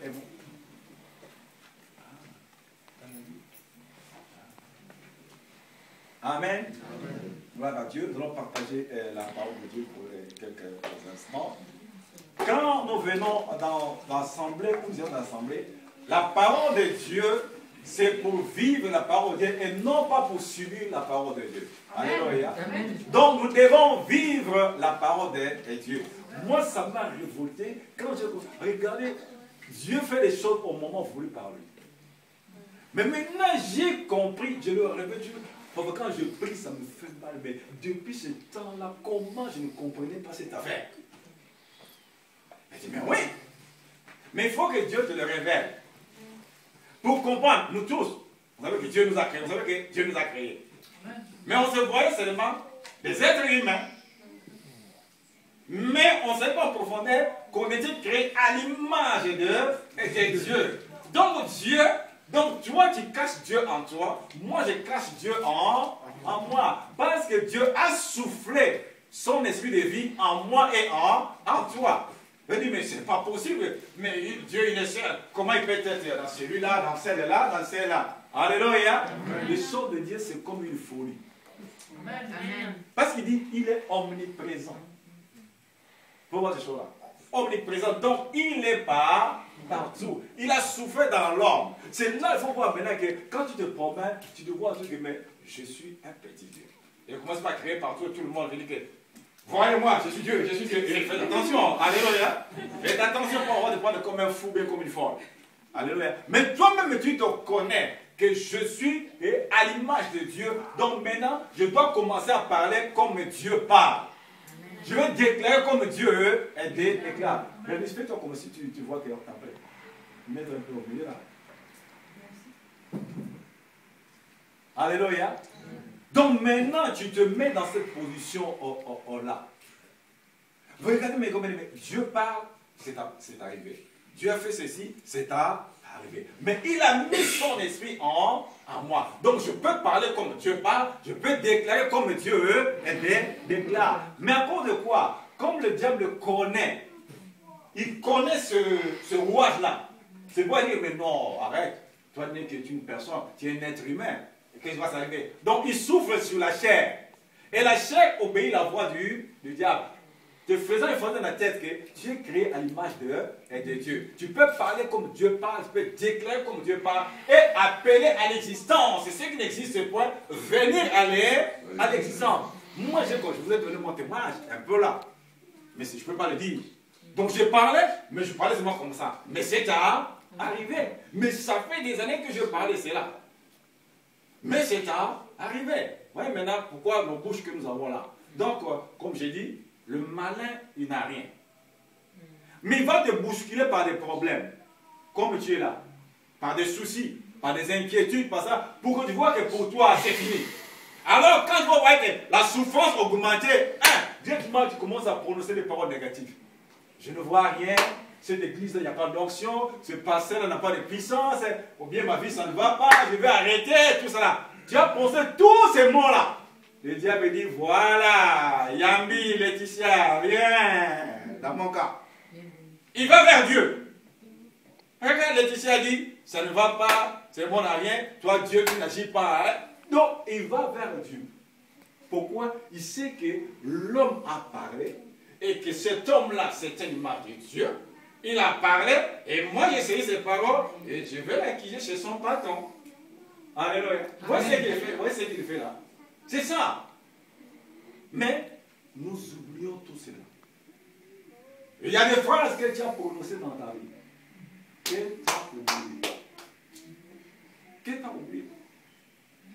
et vous. Amen. Gloire à Dieu. Nous allons partager la parole de Dieu pour quelques instants. Quand nous venons dans l'assemblée, nous sommes dans l'assemblée, la parole de Dieu, c'est pour vivre la parole de Dieu et non pas pour subir la parole de Dieu. Alléluia. Donc nous devons vivre la parole de Dieu. Moi, ça m'a révolté quand j'ai regardé, Dieu fait les choses au moment voulu par lui. Mais maintenant, j'ai compris, je le répète, parce que quand je prie, ça me fait mal. Mais depuis ce temps-là, comment je ne comprenais pas cette affaire? Je dis, mais oui. Mais il faut que Dieu te le révèle. Pour comprendre, nous tous, vous savez que Dieu nous a créés. Vous savez que Dieu nous a créés. Mais on se voyait seulement des êtres humains. Mais on ne sait pas en profondeur qu'on était créé à l'image de Dieu. Donc Dieu, donc toi tu caches Dieu en toi, moi je cache Dieu en moi. Parce que Dieu a soufflé son esprit de vie en moi et en toi. Je dis, mais c'est pas possible. Mais Dieu, il est seul. Comment il peut être dans celui-là, dans celle-là, dans celle-là? Alléluia. Le son de Dieu, c'est comme une folie. Amen. Parce qu'il dit, il est omniprésent. Vous voyez ces choses-là? Omniprésent. Donc, il n'est pas partout. Il a souffert dans l'homme. C'est là, il faut voir maintenant que quand tu te promènes, tu te vois un truc, mais je suis un petit Dieu. Et commence pas à crier partout, tout le monde dit que voyez-moi, je suis Dieu, je suis Dieu. Et faites attention, alléluia. Faites attention pour avoir de prendre comme un fou, bien comme une folle. Alléluia. Mais toi-même, tu te connais que je suis à l'image de Dieu. Donc maintenant, je dois commencer à parler comme Dieu parle. Je vais déclarer comme Dieu déclare. Mais fais-toi comme si tu vois que t'en prie. Mettre un peu au milieu là. Alléluia. Donc maintenant, tu te mets dans cette position là. Vous regardez, mais comme Dieu parle, c'est arrivé. Dieu a fait ceci, c'est arrivé. Mais il a mis son esprit en moi. Donc je peux parler comme Dieu parle, je peux déclarer comme Dieu déclare. Mais à cause de quoi? Comme le diable connaît, il connaît ce rouage-là. C'est quoi dire, mais non, arrête. Toi, tu n'es qu'une personne, tu es un être humain. Qu'est-ce qui va s'arriver? Donc il souffle sur la chair. Et la chair obéit la voix du diable. Te faisant une fois dans la tête que tu es créé à l'image de Dieu. Tu peux parler comme Dieu parle, tu peux déclarer comme Dieu parle et appeler à l'existence. C'est ce qui n'existe point, venir à l'existence. Moi, je vous ai donné mon témoignage, un peu là. Mais je ne peux pas le dire. Donc je parlais, mais je parlais seulement comme ça. Mais c'est arrivé. Mais ça fait des années que je parlais, c'est là. Mais c'est arrivé. Voyez maintenant pourquoi nos bouches que nous avons là. Donc, comme j'ai dit, le malin, il n'a rien. Mais il va te bousculer par des problèmes. Comme tu es là. Par des soucis, par des inquiétudes, par ça. Pour que tu vois que pour toi, c'est fini. Alors, quand tu vas voir que la souffrance augmentée, directement, tu commences à prononcer des paroles négatives. Je ne vois rien. Cette église-là, il n'y a pas d'onction. Ce pasteur-là n'a pas de puissance. Ou bien ma vie, ça ne va pas. Je vais arrêter. Tout ça là. Tu as pensé tous ces mots-là. Le diable dit, voilà, Yambi, Laetitia, viens, dans mon cas. Il va vers Dieu. Regarde, Laetitia dit, ça ne va pas, c'est bon, à rien. Toi, Dieu, tu n'agis pas. Hein? Donc, il va vers Dieu. Pourquoi? Il sait que l'homme a parlé et que cet homme-là, c'est une image de Dieu. Il a parlé et moi, j'ai essayé ses paroles et je vais l'accuser chez son patron. Alléluia. Voici ce qu'il fait. Voici ce qu'il fait là. C'est ça. Mais nous oublions tout cela. Il y a des phrases que tu as prononcées dans ta vie. Que tu as oubliées. Que tu as oubliées.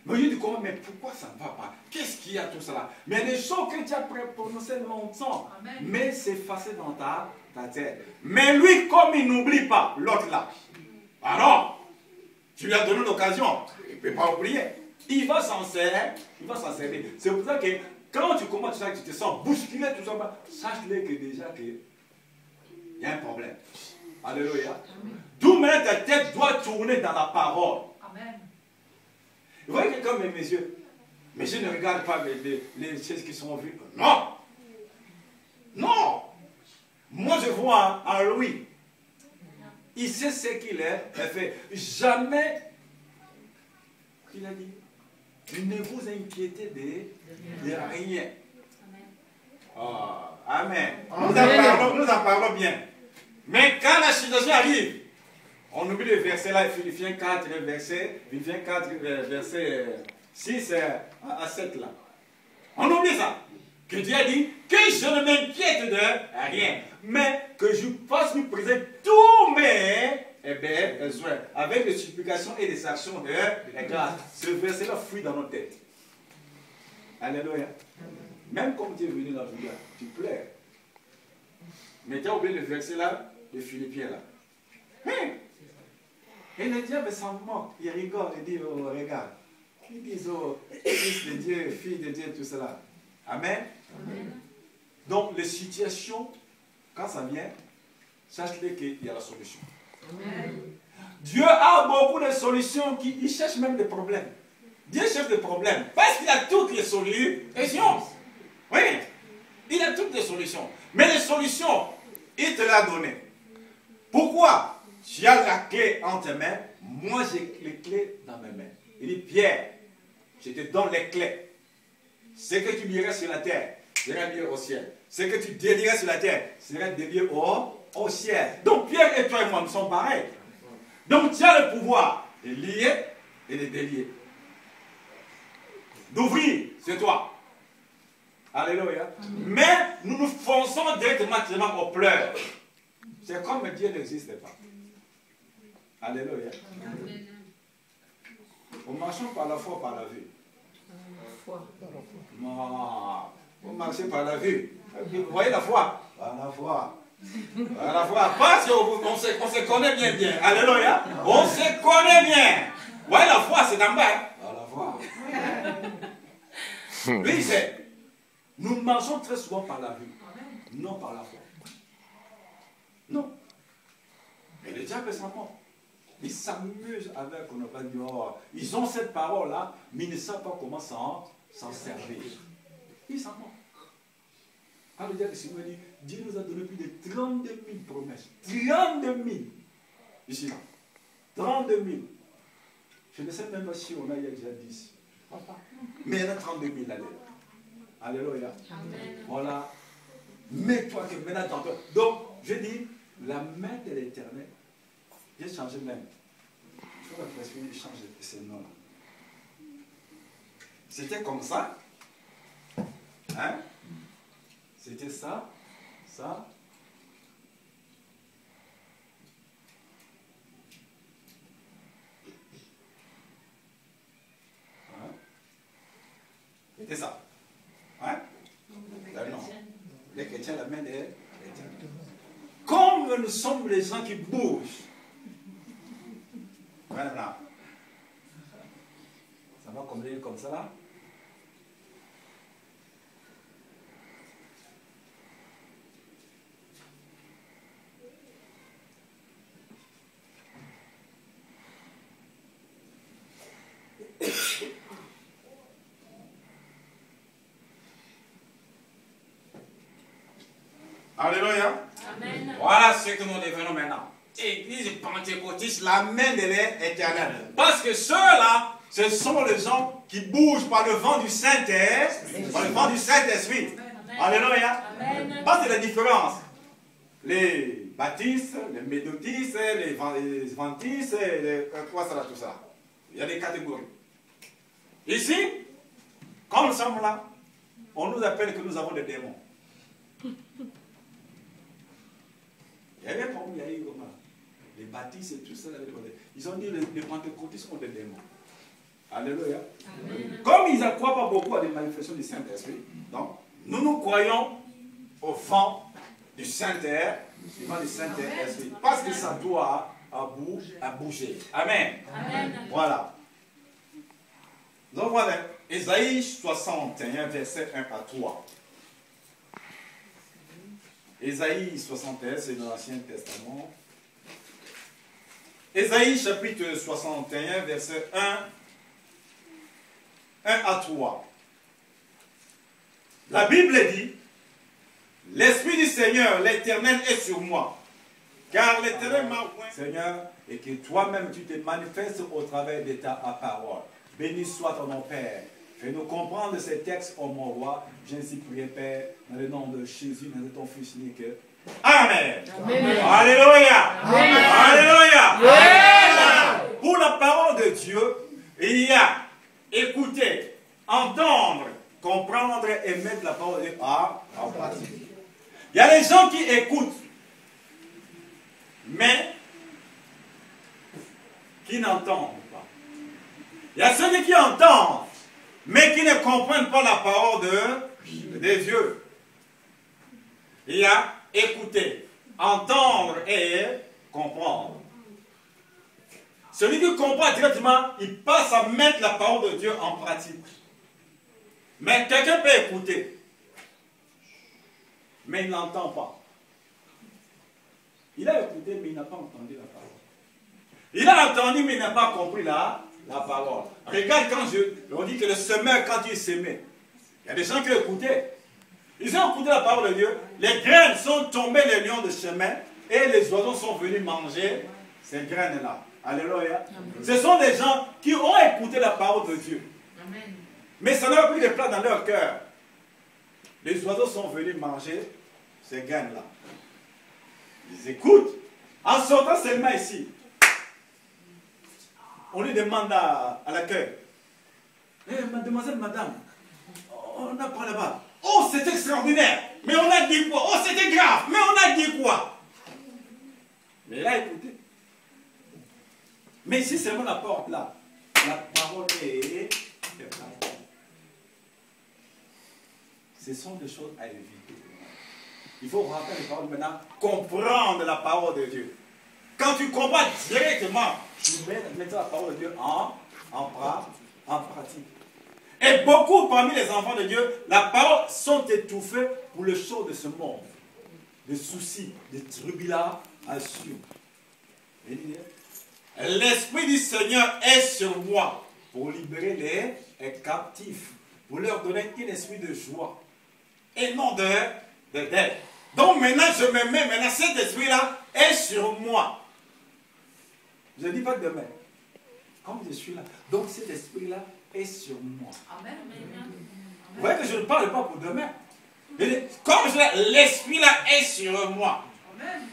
Mais je dis comment, mais pourquoi ça ne va pas? Qu'est-ce qu'il y a tout cela? Mais il y a des choses que tu as prononcées longtemps. Amen. Mais c'est effacé dans ta tête. Mais lui, comme il n'oublie pas, l'autre là. Alors, tu lui as donné l'occasion. Il ne peut pas oublier. Il va s'en servir. C'est pour ça que quand tu commences à tu te sens bousculé, tout ça, sache-le que déjà il y a un problème. Alléluia. D'où maintenant ta tête doit tourner dans la parole. Amen. Vous voyez quelqu'un, mes messieurs, mais je ne regarde pas les choses qui sont vues. Non. Non. Moi je vois un Louis. Il sait ce qu'il est fait. Jamais, il a dit, ne vous inquiétez de rien. Oh, amen. Nous en parlons bien. Mais quand la situation arrive, on oublie le verset là, Philippiens 4, verset 6 à 7 là. On oublie ça. Que Dieu a dit que je ne m'inquiète de rien, mais que je fasse lui présenter tous mes besoins avec des supplications et des actions de grâce. Ce verset là fuit dans nos têtes. Alléluia. Même comme tu es venu dans le journée, tu pleures. Mais tu as oublié le verset là, de Philippiens là. Hein? Et le diable s'en moque, il rigole, il dit, oh regarde. Ils disent, oh, fils de Dieu, fille de Dieu, tout cela. Amen. Amen. Donc les situations, quand ça vient, sache-le qu'il y a la solution. Amen. Dieu a beaucoup de solutions, il cherche même des problèmes. Dieu cherche des problèmes, parce qu'il a toutes les solutions. Oui, il a toutes les solutions. Mais les solutions, il te l'a donné. Pourquoi? Tu as la clé en tes mains, moi j'ai les clés dans mes mains. Il dit, Pierre, je te donne les clés. Ce que tu liras sur la terre, sera lié au ciel. Ce que tu délieras sur la terre, sera délié au ciel. Donc Pierre et toi et moi, nous sommes pareils. Donc tu as le pouvoir de lier et de délier. D'ouvrir, c'est toi. Alléluia. Mais nous nous fonçons directement au pleurs. C'est comme Dieu n'existe pas. Alléluia. Amen. Nous marchons par la foi, par la vue. Non, vous marchez par la vue. Vous voyez la foi? Par la foi. Par la foi. Parce qu'on se connaît bien. Alléluia. On se connaît bien. Vous voyez la foi, c'est d'en bas. Par la foi. Lui, il sait. Nous marchons très souvent par la vue, non par la foi. Non. Mais le diable s'en moque. Ils s'amusent avec nos parents. Ils ont cette parole-là, mais ils ne savent pas comment s'en servir. Ils s'en moquent. Alors, le Seigneur dit, Dieu nous a donné plus de 32 000 promesses. 32 000. Ici, là. 32 000. Je ne sais même pas si on a déjà 10. Mais il y en a 32 000 là-dedans. Alléluia. Amen. Voilà. Mets-toi que maintenant dans toi. Donc, je dis, la main de l'Éternel, j'ai changé même. Je crois que je change ce nom-là. C'était comme ça. Hein? C'était ça, ça. Hein? C'était ça. Hein? Non. Les chrétiens, la main de l'Éternel. Comme nous sommes les gens qui bougent. Voilà. Ça va comme ça là. Alléluia. Amen. Voilà ce que nous devenons maintenant. Église pentecôtiste, la main de l'Éternel. Parce que ceux-là, ce sont les gens qui bougent par le vent du Saint-Esprit. Par le vent du Saint-Esprit. Alléluia. Amen. Parce que la différence. Les baptistes, les méthodistes, les adventistes, quoi ça, tout ça. Il y a des catégories. Ici, quand nous sommes là, on nous appelle que nous avons des démons. Il y avait un problème, il y a eu les baptistes et tout ça. Ils ont dit que les pentecôtistes ont des démons. Alléluia. Amen. Comme ils ne croient pas beaucoup à des manifestations du Saint-Esprit, donc nous croyons au vent du Saint-Esprit. Parce que ça doit bouger. Amen. Amen. Voilà. Donc voilà, Ésaïe 61, verset 1 à 3. Ésaïe 61, c'est dans l'Ancien Testament. Ésaïe chapitre 61, verset 1 à 3. La Bible dit, l'Esprit du Seigneur, l'Éternel, est sur moi, Car l'Éternel m'a oint. Seigneur, et que toi-même tu te manifestes au travers de ta parole. Béni soit ton nom, Père. Fais-nous comprendre ces textes, ô mon roi. J'ainsi prie, Père, dans le nom de Jésus, dans ton Fils unique. Amen. Amen. Alléluia. Amen. Alléluia. Amen. Pour la parole de Dieu, il y a écouter, entendre, comprendre et mettre la parole de Dieu en pratique. Il y a des gens qui écoutent, mais qui n'entendent pas. Il y a ceux qui entendent, mais qui ne comprennent pas la parole de Dieu. Il y a écouter, entendre et comprendre. Celui qui comprend directement, il passe à mettre la parole de Dieu en pratique. Mais quelqu'un peut écouter, mais il n'entend pas. Il a écouté, mais il n'a pas entendu la parole. Il a entendu, mais il n'a pas compris la parole. Regarde on dit que le semeur, quand il s'aimait, il y a des gens qui écoutaient. Ils ont écouté la parole de Dieu. Les graines sont tombées les lions de chemin et les oiseaux sont venus manger ces graines-là. Alléluia. Amen. Ce sont des gens qui ont écouté la parole de Dieu. Amen. Mais ça n'a pas pris de place dans leur cœur. Les oiseaux sont venus manger ces graines-là. Ils écoutent. En sortant seulement ici, on lui demande à l'accueil. Mademoiselle, madame, on a parlé là-bas. Oh, c'est extraordinaire. Mais on a dit quoi? Oh, c'était grave. Mais on a dit quoi? Mais il a écouté. Mais ici, seulement la porte là. La parole est là. Ce sont des choses à éviter. Il faut rappeler les paroles maintenant, comprendre la parole de Dieu. Quand tu comprends directement, tu mets la parole de Dieu en pratique. Et beaucoup parmi les enfants de Dieu, la parole sont étouffés pour les choses de ce monde. Des soucis, des tribulations. L'Esprit du Seigneur est sur moi pour libérer les captifs, pour leur donner un esprit de joie et non de dette. Donc maintenant, je me mets, maintenant cet esprit-là est sur moi. Je ne dis pas demain. Comme je suis là. Donc cet esprit-là est sur moi. Amen. Vous voyez que je ne parle pas pour demain. Comme l'esprit-là est sur moi. Amen.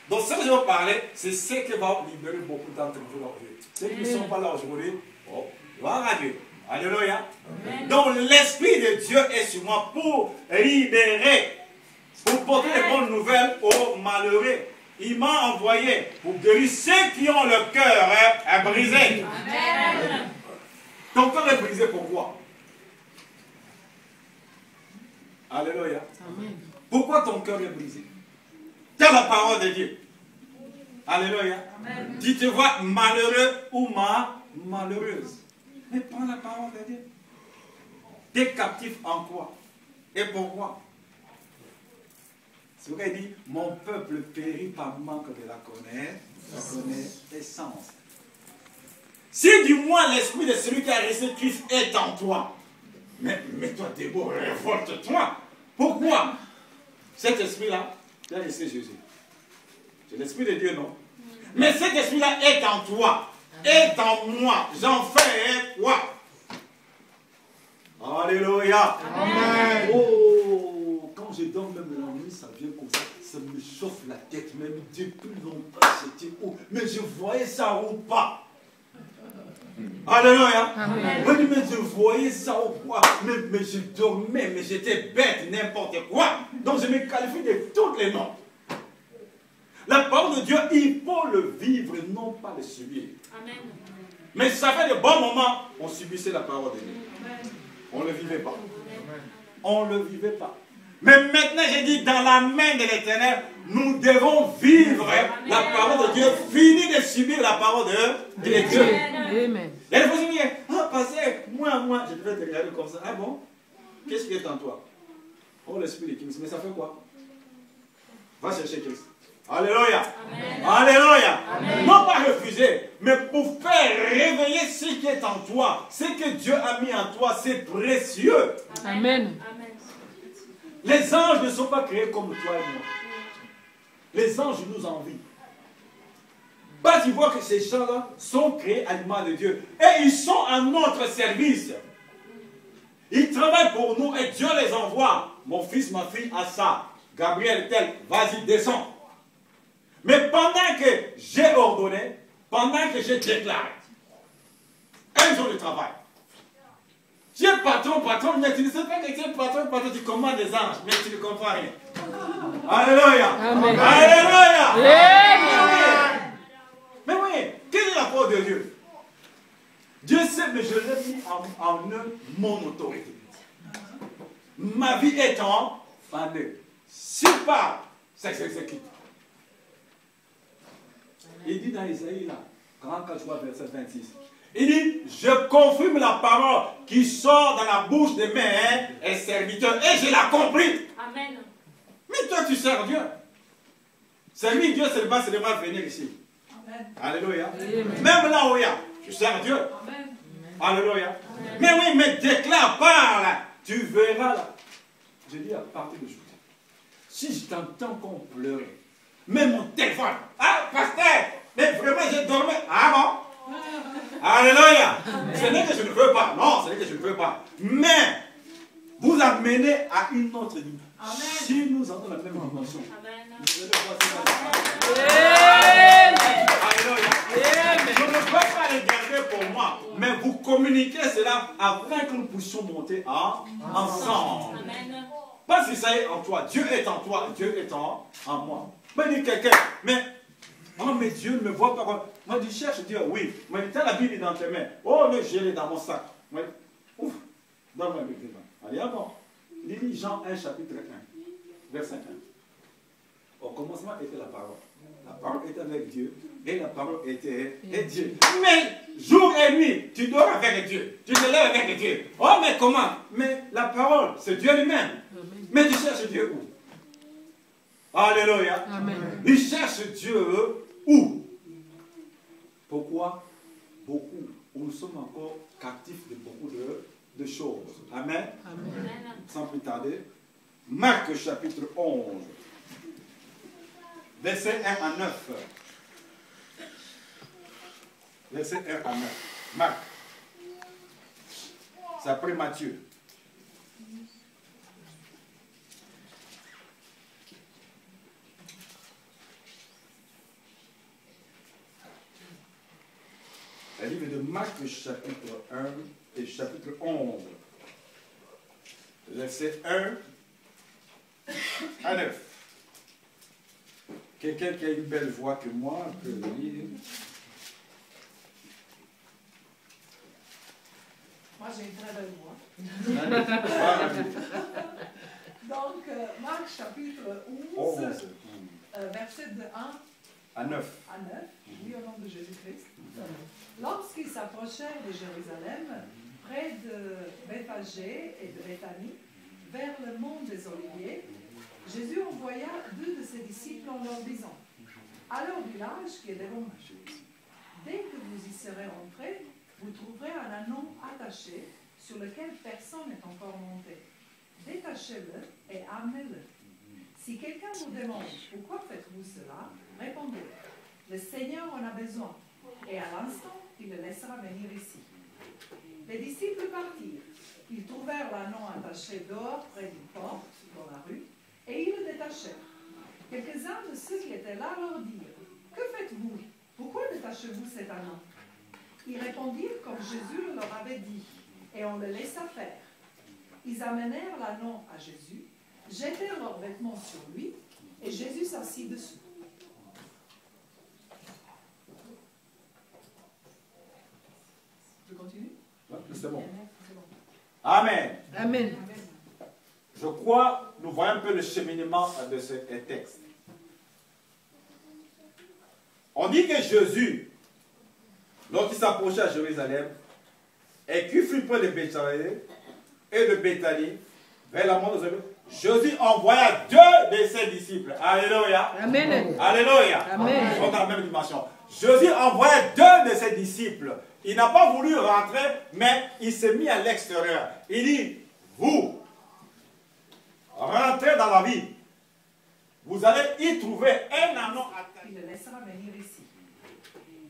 Donc ce que je vais parler, c'est ce qui va libérer beaucoup d'entre vous aujourd'hui. Ceux qui ne sont pas là aujourd'hui, oh, gloire à Dieu. Alléluia. Amen. Donc l'Esprit de Dieu est sur moi pour libérer, pour porter les bonnes nouvelles aux malheureux. Il m'a envoyé pour guérir ceux qui ont le cœur brisé. Amen. Ton cœur est brisé pourquoi? Alléluia. Amen. Pourquoi ton cœur est brisé? C'est la parole de Dieu. Alléluia. Amen. Tu te vois malheureux ou malheureuse. Mais prends la parole de Dieu. Tu es captif en quoi? Et pourquoi? C'est pourquoi il dit, mon peuple périt par manque de la connaissance. Si du moins l'esprit de celui qui a reçu Christ est en toi, mais toi Déborah, révolte-toi. Pourquoi? Cet esprit-là, tu as reçu Jésus. C'est l'esprit de Dieu, non? Mais cet esprit-là est en toi, est en moi. J'en fais quoi? Alléluia. Amen. Oh, quand je dors même la nuit, ça vient comme ça me chauffe la tête. Même depuis longtemps, c'était où? Mais je voyais ça ou pas? Alléluia. Amen. Mais je voyais ça ou quoi? Mais je dormais, mais j'étais bête, n'importe quoi. Donc je me qualifie de tous les noms. La parole de Dieu, il faut le vivre, non pas le subir. Amen. Mais ça fait de bons moments, on subissait la parole de Dieu. Amen. On ne le vivait pas. Amen. On ne le vivait pas. Mais maintenant, j'ai dit, dans la main de l'Éternel, nous devons vivre la parole de Dieu, finir de subir la parole de Dieu. Amen. Et il faut se dire, ah, pasteur, moi, je devais te regarder comme ça. Ah bon? Qu'est-ce qui est en toi? Oh, l'esprit de Christ. Mais ça fait quoi? Va chercher Christ. Alléluia. Amen. Alléluia. Amen. Non pas refuser, mais pour faire réveiller ce qui est en toi. Ce que Dieu a mis en toi, c'est précieux. Amen. Amen. Les anges ne sont pas créés comme toi et moi. Les anges nous envient. Bah, tu vois que ces gens-là sont créés à l'image de Dieu. Et ils sont à notre service. Ils travaillent pour nous et Dieu les envoie. Mon fils, ma fille, à ça. Gabriel, tel, vas-y, descends. Mais pendant que j'ai ordonné, pendant que j'ai déclaré, un jour de travail. Tu es patron, mais tu ne sais pas que tu es patron, tu commandes des anges, mais tu ne comprends rien. Alléluia. Amen. Alléluia. Amen. Mais oui, quelle est la parole de Dieu? Dieu sait, mais je l'ai mis en œuvre mon autorité. Ma vie est en œuvre. Si par, ça s'exécute. Il dit dans Isaïe, là, 43, verset 26. Il dit, je confirme la parole qui sort dans la bouche de mes serviteurs et je l'ai compris. Amen. Mais toi, tu sers Dieu. Servir Dieu, c'est pas venir ici. Amen. Alléluia. Amen. Même là où il y a, tu sers Dieu. Amen. Alléluia. Mais oui, mais déclare, parle. Tu verras là. Je dis à partir de aujourd'hui, si je t'entends qu'on pleure, même mon téléphone, ah, pasteur, mais vraiment j'ai dormi. Ah bon? Alléluia. Ce n'est que je ne veux pas. Non, ce n'est que je ne veux pas. Mais vous amenez à une autre dimension. Si nous avons la même dimension. Amen. Vous allez voir ça. Alléluia. Je ne peux pas les garder pour moi, mais vous communiquez cela afin que nous puissions monter ensemble. Amen. Pas si ça est en toi, Dieu est en toi, Dieu est en moi. Mais dit quelqu'un, mais Dieu ne me voit pas. Moi, je cherche Dieu, oui. Mais tu as la Bible dans tes mains. Oh, le gelé dans mon sac. Moi, ouf, dans ma Bible. Allez, avant. Lis Jean 1, chapitre 1, verset 1. Au commencement était la parole. La parole était avec Dieu et la parole était Dieu. Mais jour et nuit, tu dors avec Dieu. Tu te lèves avec Dieu. Oh, mais comment? Mais la parole, c'est Dieu lui-même. Mais tu cherches Dieu où? Alléluia. Amen. Il cherche Dieu où? Pourquoi? Beaucoup. Nous sommes encore captifs de beaucoup de choses. Amen. Amen. Sans plus tarder. Marc chapitre 11. Verset 1 à 9. Verset 1 à 9. Marc. C'est après Matthieu. Le livre de Marc, chapitre 1 et chapitre 11. Verset 1 à 9. Quelqu'un qui a une belle voix que moi peut le lire. Moi, j'ai une très belle voix. Allez. Donc, Marc chapitre 11, 11 verset de 1 à 9. à 9, oui, au nom de Jésus-Christ. Lorsqu'ils s'approchèrent de Jérusalem, près de Bethphagée et de Béthanie, vers le mont des Oliviers, Jésus envoya 2 de ses disciples en leur disant: allez au village qui est devant vous. Dès que vous y serez entrés, vous trouverez un anneau attaché sur lequel personne n'est encore monté. Détachez-le et amenez-le. Si quelqu'un vous demande pourquoi faites-vous cela, répondez: le Seigneur en a besoin, et à l'instant, il le laissera venir ici. Les disciples partirent. Ils trouvèrent l'anneau attaché dehors près d'une porte dans la rue, et ils le détachèrent. Quelques-uns de ceux qui étaient là leur dirent: que faites-vous? Pourquoi détachez-vous cet anneau? Ils répondirent comme Jésus le leur avait dit, et on le laissa faire. Ils amenèrent l'anneau à Jésus, jetèrent leurs vêtements sur lui, et Jésus s'assit dessous. Je continue? C'est bon. Amen. Amen. Je crois, nous voyons un peu le cheminement de ce texte. On dit que Jésus, lorsqu'il s'approchait à Jérusalem, et qu'il fut près de Bethsaïda et de Béthanie, vers la mort de Jésus envoya 2 de ses disciples. Alléluia. Amen. Alléluia. Amen. Ils sont dans la même dimension. Jésus envoya 2 de ses disciples. Il n'a pas voulu rentrer, mais il s'est mis à l'extérieur. Il dit: vous, rentrez dans la vie. Vous allez y trouver un anneau attaché. Il le laissera venir ici.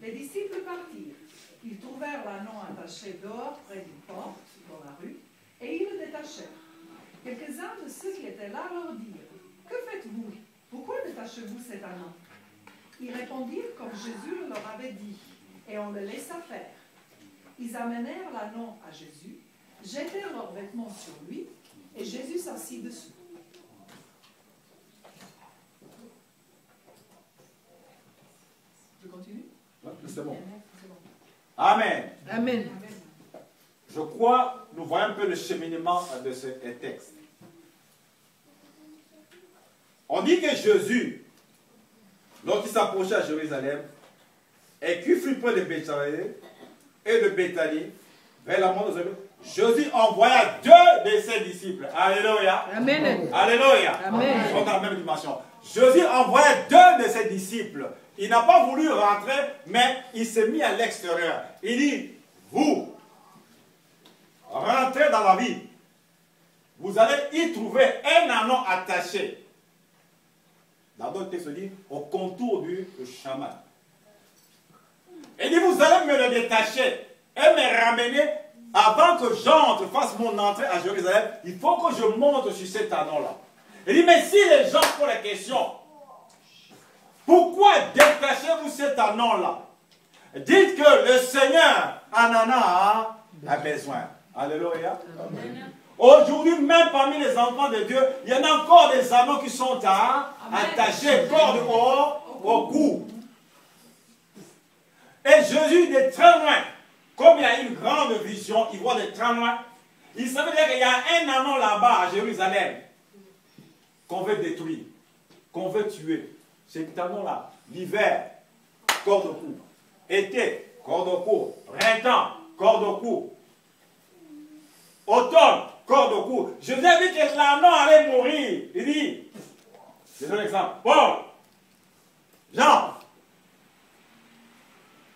Les disciples partirent. Ils trouvèrent l'anneau attaché dehors près d'une porte dans la rue, et ils le détachèrent. Quelques-uns de ceux qui étaient là leur dirent: que faites-vous? Pourquoi détachez-vous cet anneau? Ils répondirent comme Jésus leur avait dit, et on le laissa faire. Ils amenèrent l'anneau à Jésus, jetèrent leurs vêtements sur lui, et Jésus s'assit dessus. Je continue? C'est bon. Amen. Amen. Je crois, nous voyons un peu le cheminement de ce texte. On dit que Jésus, lorsqu'il s'approchait à Jérusalem, et qu'il fut près de Bethsaïda et de Béthanie, vers la mort de Jésus, Jésus envoya 2 de ses disciples. Alléluia. Amen. Alléluia. Amen. Ils sont dans la même dimension. Jésus envoya 2 de ses disciples. Il n'a pas voulu rentrer, mais il s'est mis à l'extérieur. Il dit, vous, rentrez dans la vie. Vous allez y trouver un anneau attaché. Dans d'autres textes, dit, au contour du chemin. Il dit, vous allez me le détacher et me ramener avant que j'entre, fasse mon entrée à Jérusalem. Il faut que je monte sur cet anneau-là. Il dit, mais si les gens posent la question, pourquoi détachez-vous cet anneau-là? Dites que le Seigneur en a besoin. Alléluia. Aujourd'hui, même parmi les enfants de Dieu, il y en a encore des anneaux qui sont attachés, corde au cou. Et Jésus, de très loin, comme il a une grande vision, il voit de très loin, il savait dire qu'il y a un anneau là-bas à Jérusalem qu'on veut détruire, qu'on veut tuer. Cet anneau-là, l'hiver, corde au cou. Été, corde au cou. Printemps, corde au cou. Automne, corde au cou. Je vous ai dit que l'anneau allait mourir. Il dit, c'est un exemple. Paul, Jean,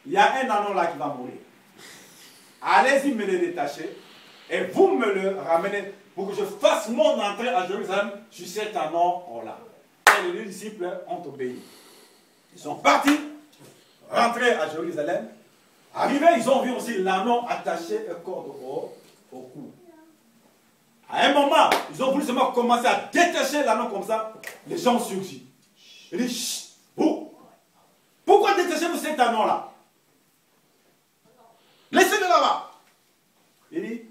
il y a un anneau là qui va mourir. Allez-y me le détacher et vous me le ramenez pour que je fasse mon entrée à Jérusalem sur cet anneau-là. Et les 2 disciples ont obéi. Ils sont partis, rentrés à Jérusalem. Arrivés, ils ont vu aussi l'anneau attaché et corde au cou. À un moment, ils ont voulu seulement commencer à détacher l'anneau comme ça. Les gens surgissent. Ils disent, chut, vous, pourquoi détachez-vous cet anneau-là? Laissez-le là-bas. Il dit,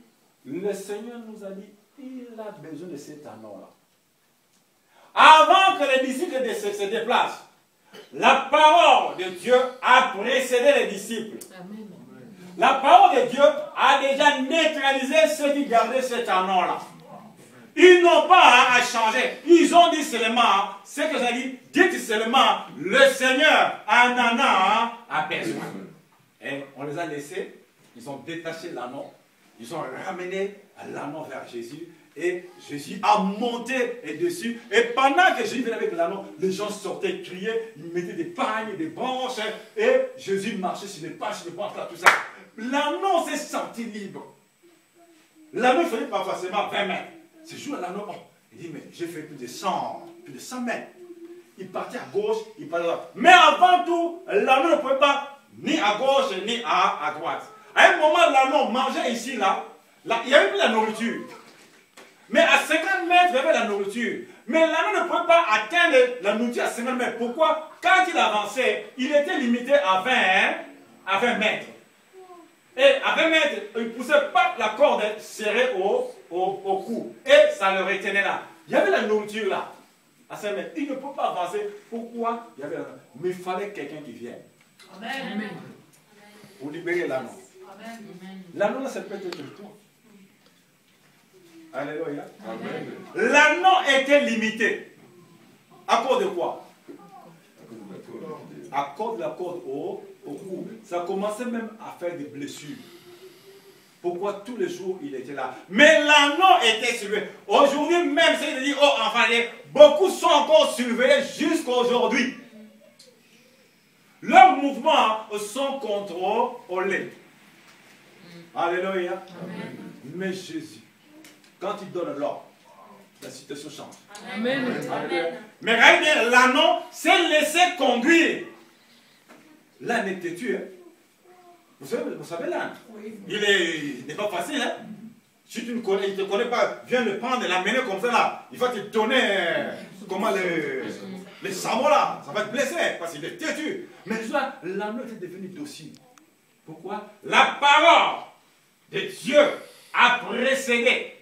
le Seigneur nous a dit, il a besoin de cet anneau-là. Avant que les disciples se déplacent, la parole de Dieu a précédé les disciples. Amen. La parole de Dieu a déjà neutralisé ceux qui gardaient cet anneau-là. Ils n'ont pas à changer. Ils ont dit seulement, ce que j'ai dit, dites seulement, le Seigneur en a besoin. Et on les a laissés, ils ont détaché l'anneau, ils ont ramené l'anneau vers Jésus. Et Jésus a monté dessus. Et pendant que Jésus venait avec l'anneau, les gens sortaient, criaient, ils mettaient des pagnes, des branches. Et Jésus marchait sur les pages, sur les branches, là, tout ça. L'anneau s'est senti libre. L'anneau, il fallait pas forcément 20 mètres. Ce jour, l'anneau, il dit, mais j'ai fait plus de 100 mètres. Il partait à gauche, il partait à droite. Mais avant tout, l'anneau ne pouvait pas ni à gauche, ni à droite. À un moment, l'anneau mangeait ici, là. Il n'y avait plus la nourriture. Mais à 50 mètres, il y avait la nourriture. Mais l'anneau ne pouvait pas atteindre la nourriture à 50 mètres. Pourquoi? Quand il avançait, il était limité à 20 mètres. Et à 20 mètres, il ne poussait pas la corde serrée au cou. Et ça le retenait là. Il y avait la nourriture là. À 5 mètres. Il ne peut pas avancer. Pourquoi? Il y avait mais il fallait quelqu'un qui vienne. Amen. Pour libérer l'anneau. L'anneau là, ça peut être toi. Alléluia. L'anneau était limité. À cause de quoi? À cause de la corde au cou. Ça commençait même à faire des blessures. Pourquoi tous les jours il était là? Mais l'anneau était surveillé. Aujourd'hui même, c'est dit, oh enfin, beaucoup sont encore surveillés jusqu'à aujourd'hui. Leurs mouvements sont contrôlés. Alléluia. Mais Jésus, quand il donne l'ordre, la situation change. Amen. Mais regardez bien, l'anneau s'est laissé conduire. L'âne est têtu. Hein? Vous savez l'âne? Oui. Il n'est pas facile. Hein? Si tu ne connais, il ne te connaît pas, viens le prendre et l'amener comme ça là. Il va te donner comment les sabots là. Ça va te blesser parce qu'il est têtu. Mais là, l'âne est devenu docile. Pourquoi? La parole de Dieu a précédé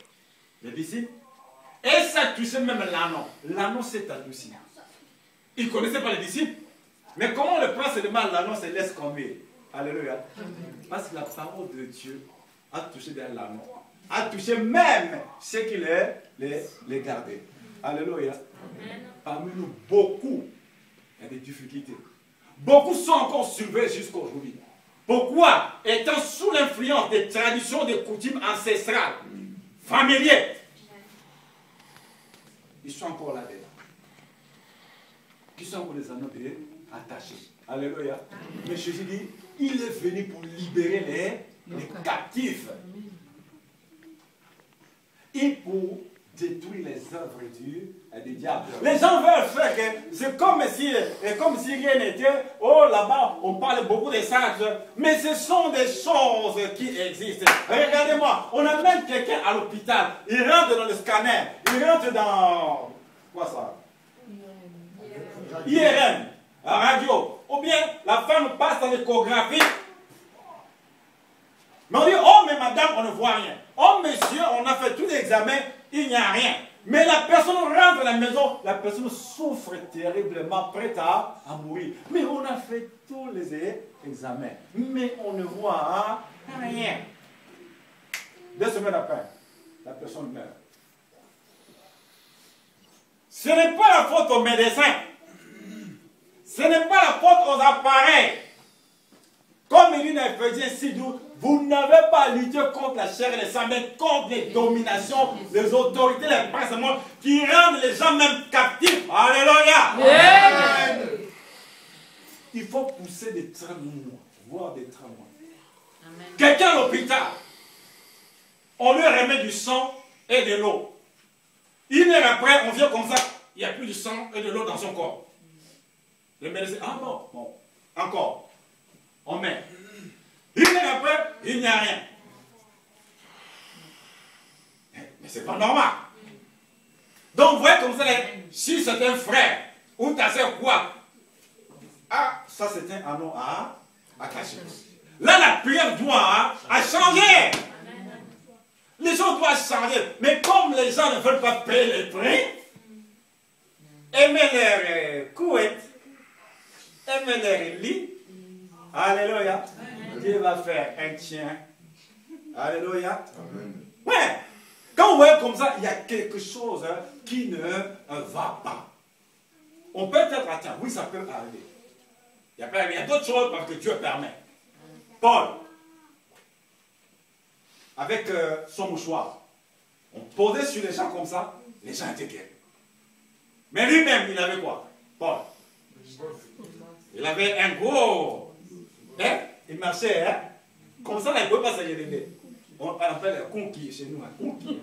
les disciples. Et ça touchait même l'ânon. L'ânon s'est adouci. Il ne connaissait pas les disciples. Mais comment le prend seulement l'ânon se laisse conduire? Alléluia. Parce que la parole de Dieu a touché dans l'ânon. A touché même ceux qui les gardaient. Alléluia. Parmi nous, beaucoup, il y a des difficultés. Beaucoup sont encore surveillés jusqu'à aujourd'hui. Pourquoi? Étant sous l'influence des traditions, des coutumes ancestrales, familières, ils sont encore là-dedans. Ils sont encore les anneaux attachés. Alléluia. Mais Jésus dit, il est venu pour libérer les captifs. Et pour détruire les œuvres du diable. Les gens veulent faire que c'est comme si rien n'était. Oh, là-bas, on parle beaucoup des sages, mais ce sont des choses qui existent. Regardez-moi, on amène quelqu'un à l'hôpital, il rentre dans le scanner, il rentre dans... Quoi ça? IRM, la radio. Ou bien la femme passe dans l'échographie. Mais on dit, oh, mais madame, on ne voit rien. Oh, monsieur, on a fait tous les examens, il n'y a rien. Mais la personne rentre à la maison, la personne souffre terriblement, prête à mourir. Mais on a fait tous les examens, mais on ne voit rien. 2 semaines après, la personne meurt. Ce n'est pas la faute aux médecins. Ce n'est pas la faute aux appareils. Comme il dit dans Ephésiens 6:12, vous n'avez pas lutté contre la chair et le sang, mais contre les dominations, les autorités, les princes qui rendent les gens même captifs. Alléluia. Amen. Il faut pousser des tremblements, voire des tremblements. Quelqu'un à l'hôpital, on lui remet du sang et de l'eau. 1 heure après, on vient comme ça, il n'y a plus de sang et de l'eau dans son corps. Le médecin, ah bon, bon, encore. On met. 1 heure après, il n'y a rien. Mais c'est pas normal. Donc, vous voyez comme ça, si c'est un frère, ou ta soeur quoi, ah, ça c'est un anneau à cacher. Là, la prière doit changer. Les gens doivent changer. Mais comme les gens ne veulent pas payer les prix, aimer leur couette, aimer leur lit, alléluia, Dieu va faire un tien. Alléluia. Ouais. Quand vous voyez comme ça, il y a quelque chose qui ne va pas. On peut être atteint. Oui, ça peut arriver. Il y a d'autres choses parce que Dieu permet. Paul, avec son mouchoir, on posait sur les gens comme ça, les gens étaient guéris. Mais lui-même, il avait quoi? Paul. Il avait un gros... Hein? Il marchait, hein? Comme ça, là, il ne pouvait pas se lever. On appelle un conquis chez nous, un conquis.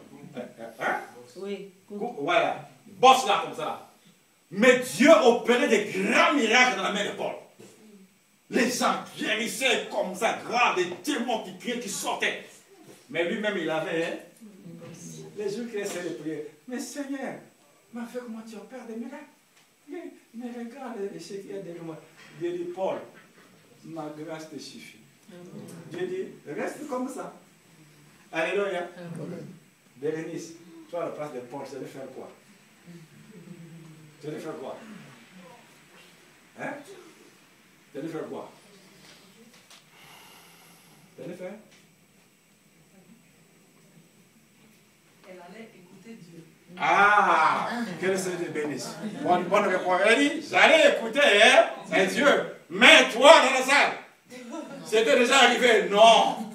Hein? Oui. Voilà. Bosse là, comme ça. Mais Dieu opérait des grands miracles dans la main de Paul. Les gens guérissaient comme ça, grave, des démons qui criaient, qui sortaient. Mais lui-même, il avait, hein? Les jours qui essaient de prier. Mais Seigneur, m'a fait comment tu opères des miracles? Mais regarde ce qu'il y a derrière moi. Dieu dit, Paul, ma grâce te suffit. Dieu dit, reste comme ça. Alléluia. Bérénice, toi à la place de Paul, tu allais faire quoi? Tu allais faire quoi? Hein? Tu allais faire quoi? Tu allais faire? Elle allait écouter Dieu. Ah! Quelle est cette bénisse? Bonne réponse. Elle dit, j'allais écouter hein, Dieu. Mais toi dans la salle, c'était déjà arrivé. Non.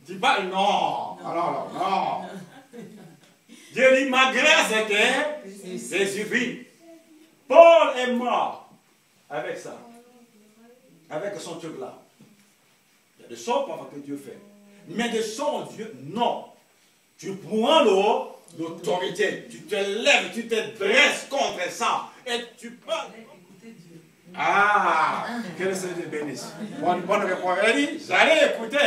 Dis pas non. Alors, non. Dieu dit, ma grâce était suffit. Paul est mort avec ça. Avec son truc là. Il y a des choses parfois que Dieu fait. Mais des choses, Dieu, non. Tu prends l'autorité, tu te lèves, tu te dresses contre ça. Et tu parles. Ah, que le Seigneur te bénisse. Bonne réponse. Elle dit, j'allais écouter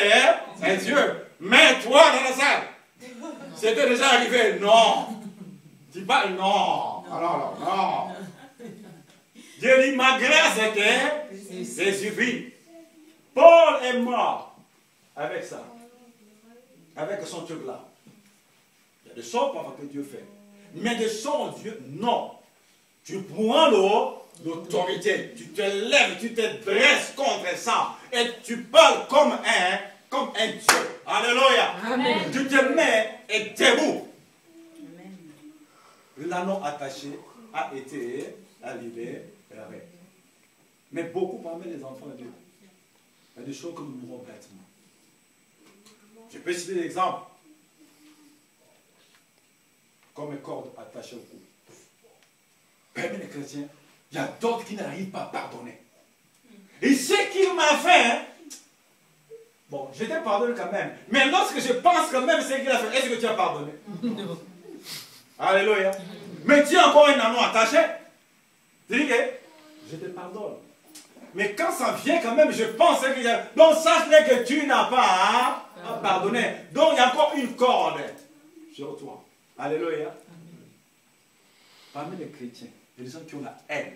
un Dieu, mais toi dans la salle. C'était déjà arrivé. Non. Dis pas non. Alors, non. Dieu dit, ma grâce était suffit. Paul est mort avec ça. Avec son truc là. Il y a des choses parfois que Dieu fait. Mais des choses, Dieu, non. Tu prends l'autorité, tu te lèves, tu te dresses contre ça. Et tu parles comme un Dieu. Alléluia. Amen. Tu te mets et debout. L'anneau attaché a été libéré. Mais beaucoup parmi les enfants de Dieu, il y a des choses que nous mourons bêtement. Je peux citer l'exemple. Comme une corde attachée au cou. Parmi les chrétiens, il y a d'autres qui n'arrivent pas à pardonner. Et ce qu'il m'a fait, bon, je t'ai pardonné quand même. Mais lorsque je pense quand même ce qu'il a fait, est-ce que tu as pardonné? Alléluia. Mais tu as encore un anneau attaché. Tu dis que je te pardonne. Mais quand ça vient quand même, je pense qu'il y a... Donc sache que tu n'as pas à pardonner. Donc il y a encore une corde sur toi. Alléluia. Parmi les chrétiens, il y a des gens qui ont la haine.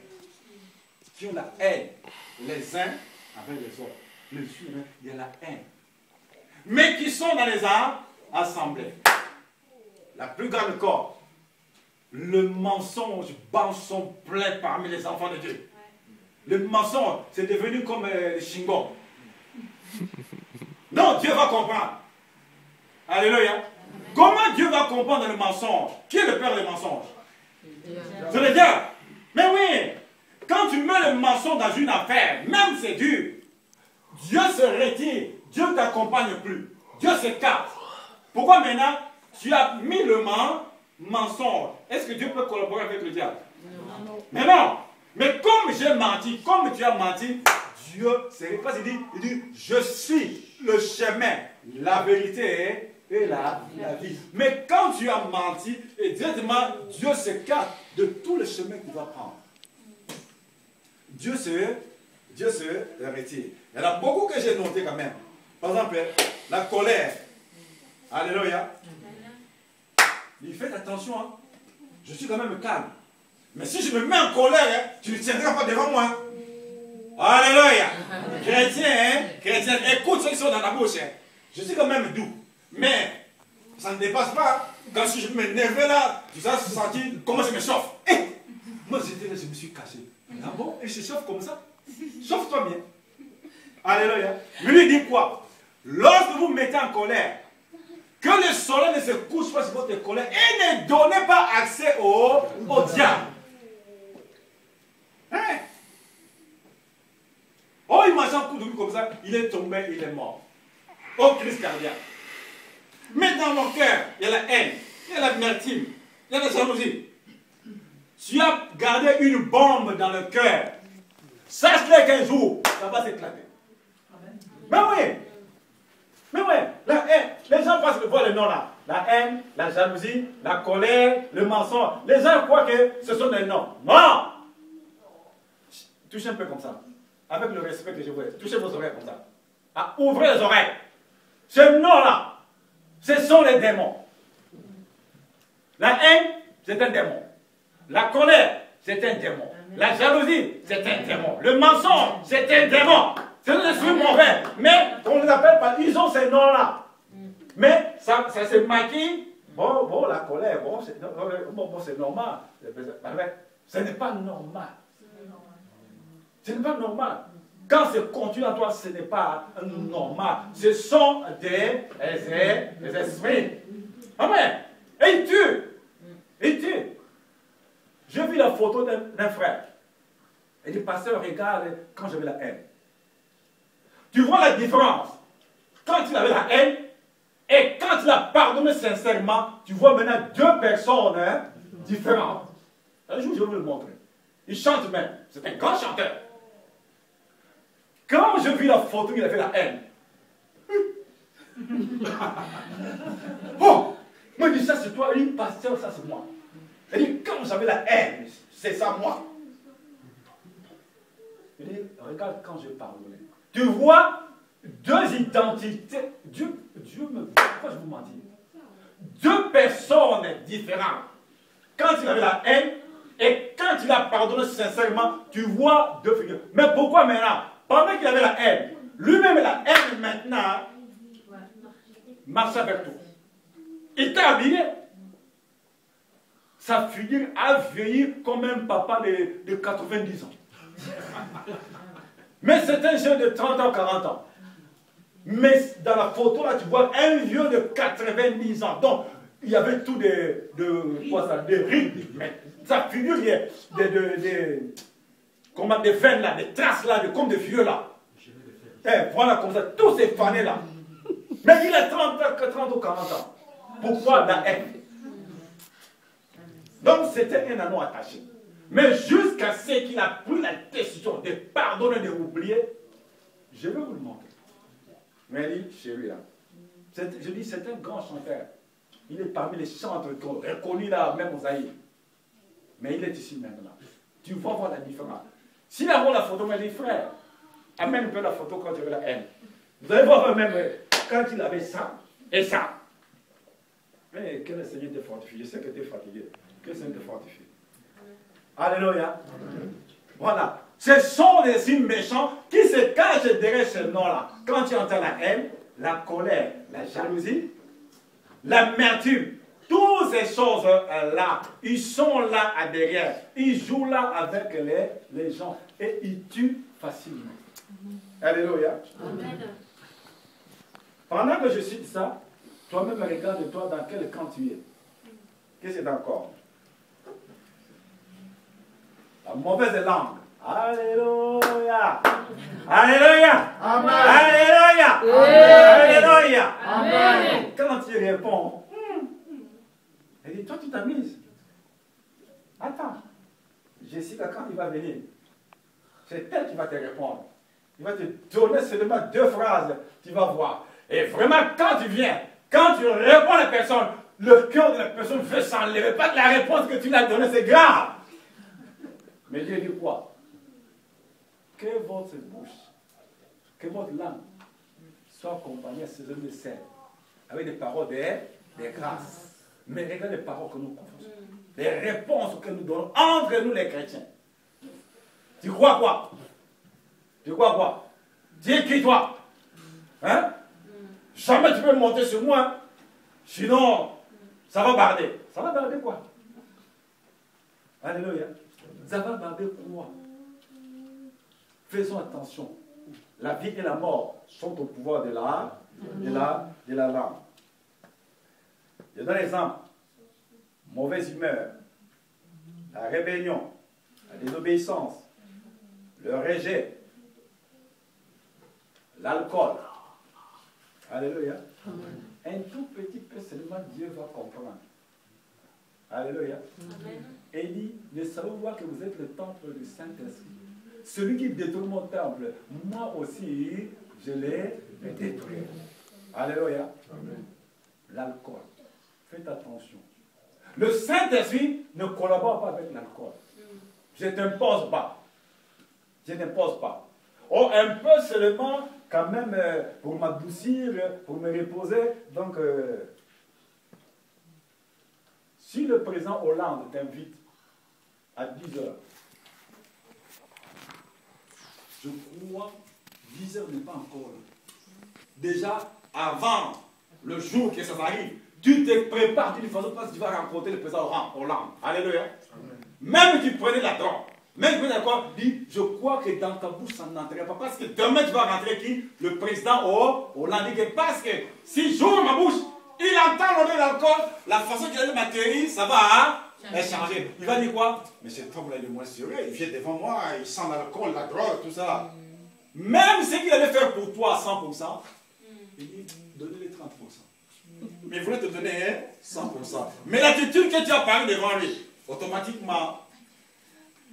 Qui ont la haine. Les uns avec les autres. Les humains, il y a la haine. Mais qui sont dans les assemblées. La plus grande corde. Le mensonge bat son plein parmi les enfants de Dieu. Le mensonge, c'est devenu comme le shingon. Non, Dieu va comprendre. Alléluia. Comment Dieu va comprendre le mensonge? Qui est le père des mensonges? C'est le diable. Mais oui, quand tu mets le mensonge dans une affaire, même c'est dur, Dieu se retire, Dieu ne t'accompagne plus, Dieu s'écarte. Pourquoi maintenant tu as mis le mensonge? Est-ce que Dieu peut collaborer avec le diable? Non. Mais non. Mais comme j'ai menti, comme tu as menti, Dieu, c'est quoi il dit, je suis le chemin, la vérité et la vie. Mais quand tu as menti, et directement, Dieu s'écarte de tout le chemin qu'il va prendre. Dieu se retire. Il y en a beaucoup que j'ai noté quand même. Par exemple, la colère. Alléluia. Il fait attention, hein. Je suis quand même calme. Mais si je me mets en colère, tu ne tiendras pas devant moi. Alléluia. Chrétien, écoute ceux qui sont dans la bouche. Je suis quand même doux. Mais ça ne dépasse pas. Quand je me nervais là, tu as senti comment je me chauffe. Moi j'étais là, je me suis caché. Ah bon? Et je chauffe comme ça? Chauffe-toi bien. Alléluia. Mais lui dit quoi? Lorsque vous mettez en colère, que le soleil ne se couche pas sur votre colère et ne donnez pas accès au diable. Hein? Oh, imagine un coup de vue comme ça, il est tombé, il est mort. Oh, crise cardiaque. Mais dans mon cœur, il y a la haine, il y a l'amertume, il y a la jalousie. Tu as gardé une bombe dans le cœur. Sache-le qu'un jour, ça va s'éclater. Mais oui. Mais oui, la haine. Les gens voient le nom là. La haine, la jalousie, la colère, le mensonge. Les gens croient que ce sont des noms. Non! Touchez un peu comme ça. Avec le respect que je vous ai. Touchez vos oreilles comme ça. Ah, ouvrez les oreilles. Ce nom-là, ce sont les démons. La haine, c'est un démon. La colère, c'est un démon. La jalousie, c'est un démon. Le mensonge, c'est un démon. C'est un esprit mauvais. Mais on ne les appelle pas. Ils ont ces noms-là. Mais ça se maquille. Bon, la colère, c'est normal. Ce n'est pas normal. Ce n'est pas normal. Quand c'est continu en toi, ce n'est pas normal. Ce sont des esprits. Amen. Et il tue. Il tue. J'ai vu la photo d'un frère. Et le pasteur regarde quand j'avais la haine. Tu vois la différence. Quand il avait la haine et quand il a pardonné sincèrement, tu vois maintenant deux personnes différentes. Un jour, je vais vous le montrer. Il chante même. C'est un grand chanteur. Quand je vis la photo, il avait la haine. Oh, moi, il dit ça c'est toi, il dit pasteur, ça c'est moi. Il dit quand j'avais la haine, c'est ça moi. Il dit, regarde quand je pardonne. Tu vois deux identités. Pourquoi je vous mentis? Deux personnes différentes. Quand il avait la haine et quand il a pardonné sincèrement, tu vois deux figures. Mais pourquoi maintenant? Pendant qu'il avait la haine, lui-même la haine maintenant marche avec toi. Il t'a habillé. Sa figure a vieilli comme un papa de 90 ans. Mais c'est un jeune de 30 ans, 40 ans. Mais dans la photo, là, tu vois un vieux de 90 ans. Donc, il y avait tout des rides. Mais sa figure, il y a des veines là, des traces là, comme des vieux là. Et voilà comme ça, tous ces fanés là. Mais il a 30 ou 40 ans. Pourquoi la haine? Donc c'était un anneau attaché. Mais jusqu'à ce qu'il a pris la décision de pardonner, d'oublier, je vais vous le montrer. Mais il dit, chérie là, je dis, c'est un grand chanteur. Il est parmi les chanteurs reconnus là, même aux Zaïre. Mais il est ici maintenant. Tu vas voir la différence. S'il a vu la photo, il dit, frère, amène un peu la photo quand tu veux la haine. Vous allez voir même quand il avait ça et ça. Mais que le Seigneur te fortifie. Je sais que tu es fatigué. Que le Seigneur te fortifie. Alléluia. Voilà. Ce sont les signes méchants qui se cachent derrière ce nom-là. Quand tu entends la haine, la colère, la jalousie, l'amertume, toutes ces choses-là, ils sont là à derrière. Ils jouent là avec les gens et ils tuent facilement. Alléluia. Amen. Pendant que je cite ça, toi-même regarde-toi dans quel camp tu es. Qu'est-ce que c'est encore? La mauvaise langue. Alléluia. Alléluia. Amen. Alléluia. Amen. Alléluia. Amen. Quand tu réponds, elle dit, toi tu t'amuses. Attends. Jessica, quand il va venir, c'est elle qui va te répondre. Il va te donner seulement 2 phrases. Tu vas voir. Et vraiment, quand tu viens, quand tu réponds à la personne, le cœur de la personne veut s'enlever. Pas de la réponse que tu lui as donnée, c'est grave. Mais Dieu dit quoi? Que votre bouche, que votre langue soit accompagnée à ces hommes de sel, avec des paroles de grâce. Mais regarde les paroles que nous confessons. Les réponses que nous donnons entre nous les chrétiens. Tu crois quoi? Tu crois quoi? Tu es qui toi? Hein? Jamais tu peux monter sur moi. Hein? Sinon, ça va barder. Ça va barder quoi? Alléluia. Ça va barder quoi? Faisons attention. La vie et la mort sont au pouvoir de la langue. Je donne l'exemple. Mauvaise humeur, la rébellion, la désobéissance, le rejet, l'alcool. Alléluia. Amen. Un tout petit peu seulement Dieu va comprendre. Alléluia. Amen. Et il dit, ne savez-vous pas que vous êtes le temple du Saint-Esprit? Celui qui détruit mon temple, moi aussi, je l'ai détruit. Alléluia. L'alcool. Faites attention. Le Saint-Esprit ne collabore pas avec l'alcool. Je ne t'impose pas. Je n'impose pas. Oh, un peu seulement, quand même, pour m'adoucir, pour me reposer. Donc, si le président Hollande t'invite à 10 heures, je crois 10 heures n'est pas encore là. Déjà, avant le jour que ça arrive, tu te prépares d'une façon parce que tu vas rencontrer le président Hollande. Alléluia. Amen. Même tu prenais la drogue, même tu prenais la drogue, dis, je crois que dans ta bouche ça n'entrerait pas. Parce que demain tu vas rentrer qui? Le président Hollande. Parce que si j'ouvre ma bouche, il entend l'odeur d'alcool, la façon qu'il allait m'atterrir, ça va changer. Il va dire quoi? Mais cet homme-là, il est moins sérieux, il vient devant moi, il sent l'alcool, la drogue, tout ça. Même ce qu'il allait faire pour toi à 100%, il dit, donnez-les 30%. Mais il voulait te donner 100%. Mais l'attitude que tu as parlé devant lui, automatiquement,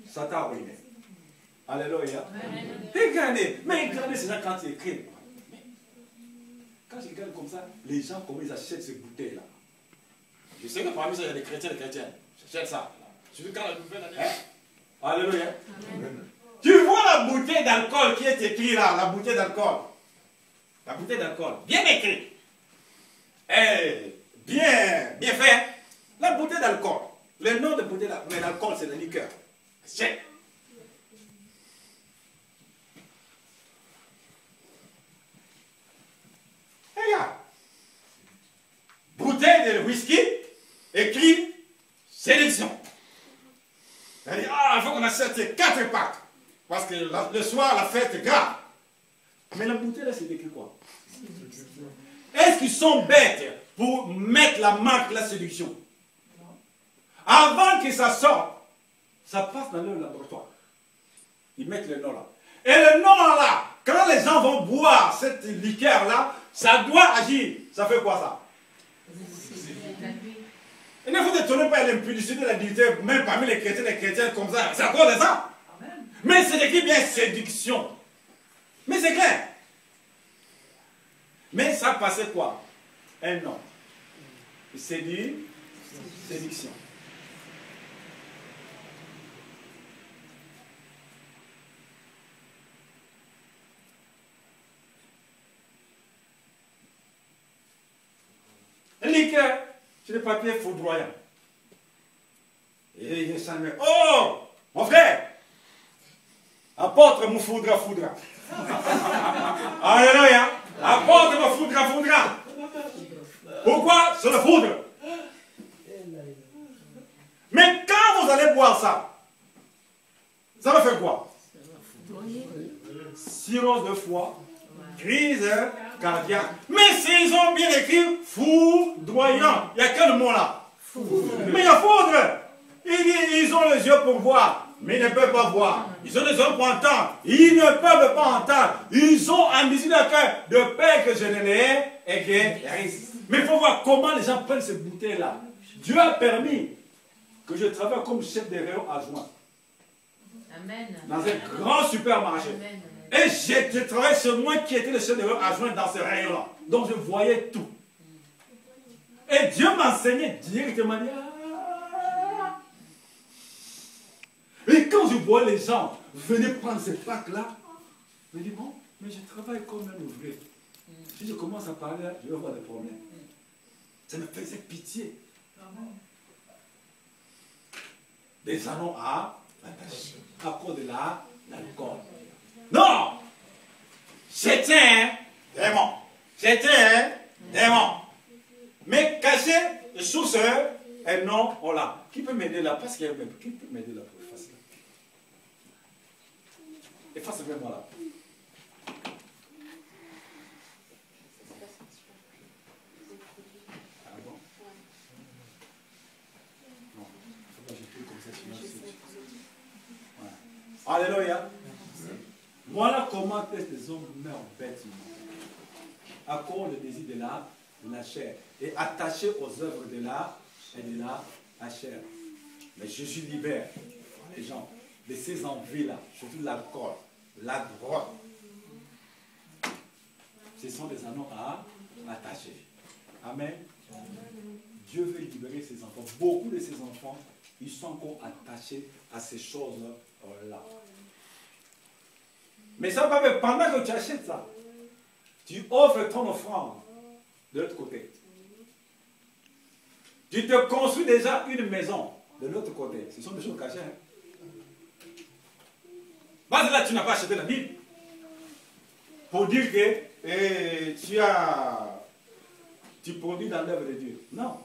ça t'a ruiné. Alléluia. Regardez, mais regardez ces gens quand ils écrivent. Quand je regarde comme ça, les gens, comment ils achètent ces bouteilles-là. Je sais que parmi ça, il y a des chrétiens. J'achète ça. Je veux quand la nouvelle année. Alléluia. Tu vois la bouteille d'alcool qui est écrite là, la bouteille d'alcool. La bouteille d'alcool, bien écrite. Bien fait. La bouteille d'alcool. Le nom de bouteille d'alcool, mais l'alcool c'est la liqueur. C'est. Regarde. Bouteille de whisky, écrit sélection. C'est-à-dire, il faut qu'on achète 4 packs. Parce que le soir, la fête est grave. Mais la bouteille là, c'est écrit quoi? Est-ce qu'ils sont bêtes pour mettre la marque la séduction? Avant que ça sorte, ça passe dans leur laboratoire. Ils mettent le nom là. Et le nom là, quand les gens vont boire cette liqueur là, ça doit agir. Ça fait quoi ça? Il ne faut étonner pas l'impudicité de la dignité, même parmi les chrétiens comme ça. C'est à cause de ça. Amen. Mais c'est écrit bien séduction. Mais c'est clair. Mais ça passait quoi? Un nom. Séduction. Liqueur, sur le papier foudroyant. Et ça me... Oh, mon frère, apporte mon foudra. Alléluia. Apporte mon foudra. Pourquoi? C'est la foudre. Mais quand vous allez boire ça, ça va faire quoi? Cirrhose de foie, crise cardiaque. Mais s'ils ont bien écrit foudroyant, il n'y a que le mot là. Mais il y a foudre. Ils ont les yeux pour voir, mais ils ne peuvent pas voir. Ils ont les yeux pour entendre, ils ne peuvent pas entendre. Ils ont un désir de cœur de paix que je ne les guérisse. Mais il faut voir comment les gens prennent ces bouteilles-là. Dieu a permis que je travaille comme chef de rayon adjoint. Dans un grand supermarché. Amen. Et je travaillais sur moi qui était le chef de rayon adjoint dans ce rayon-là. Donc je voyais tout. Et Dieu m'enseignait directement. Et quand je vois les gens venir prendre ces packs-là, je me dis, bon, mais je travaille comme un ouvrier. Si je commence à parler, je vais avoir des problèmes. Ça me faisait pitié. Des anneaux à attacher à cause de l'alcool. Non! C'était un démon. C'était un démon. Mais caché sous un nom, voilà. Qui peut m'aider là? Parce qu'il y a même. Qui peut m'aider là pour effacer? Efface moi là. Ah bon? Non, il faut pas jeter comme ça sinon c'est... Alléluia. Voilà comment les hommes meurent bêtement. À cause du désir de la chair. Et attachés aux œuvres de la chair. Mais Jésus libère les gens de ces envies-là, surtout l'alcool, la drogue. Ce sont des anneaux à attacher. Amen. Dieu veut libérer ses enfants. Beaucoup de ses enfants, ils sont encore attachés à ces choses-là. Mais ça va faire, pendant que tu achètes ça, tu offres ton offrande de l'autre côté. Tu te construis déjà une maison de l'autre côté. Ce sont des choses cachées. Parce que là, tu n'as pas acheté la Bible pour dire que tu produis dans l'œuvre de Dieu. Non.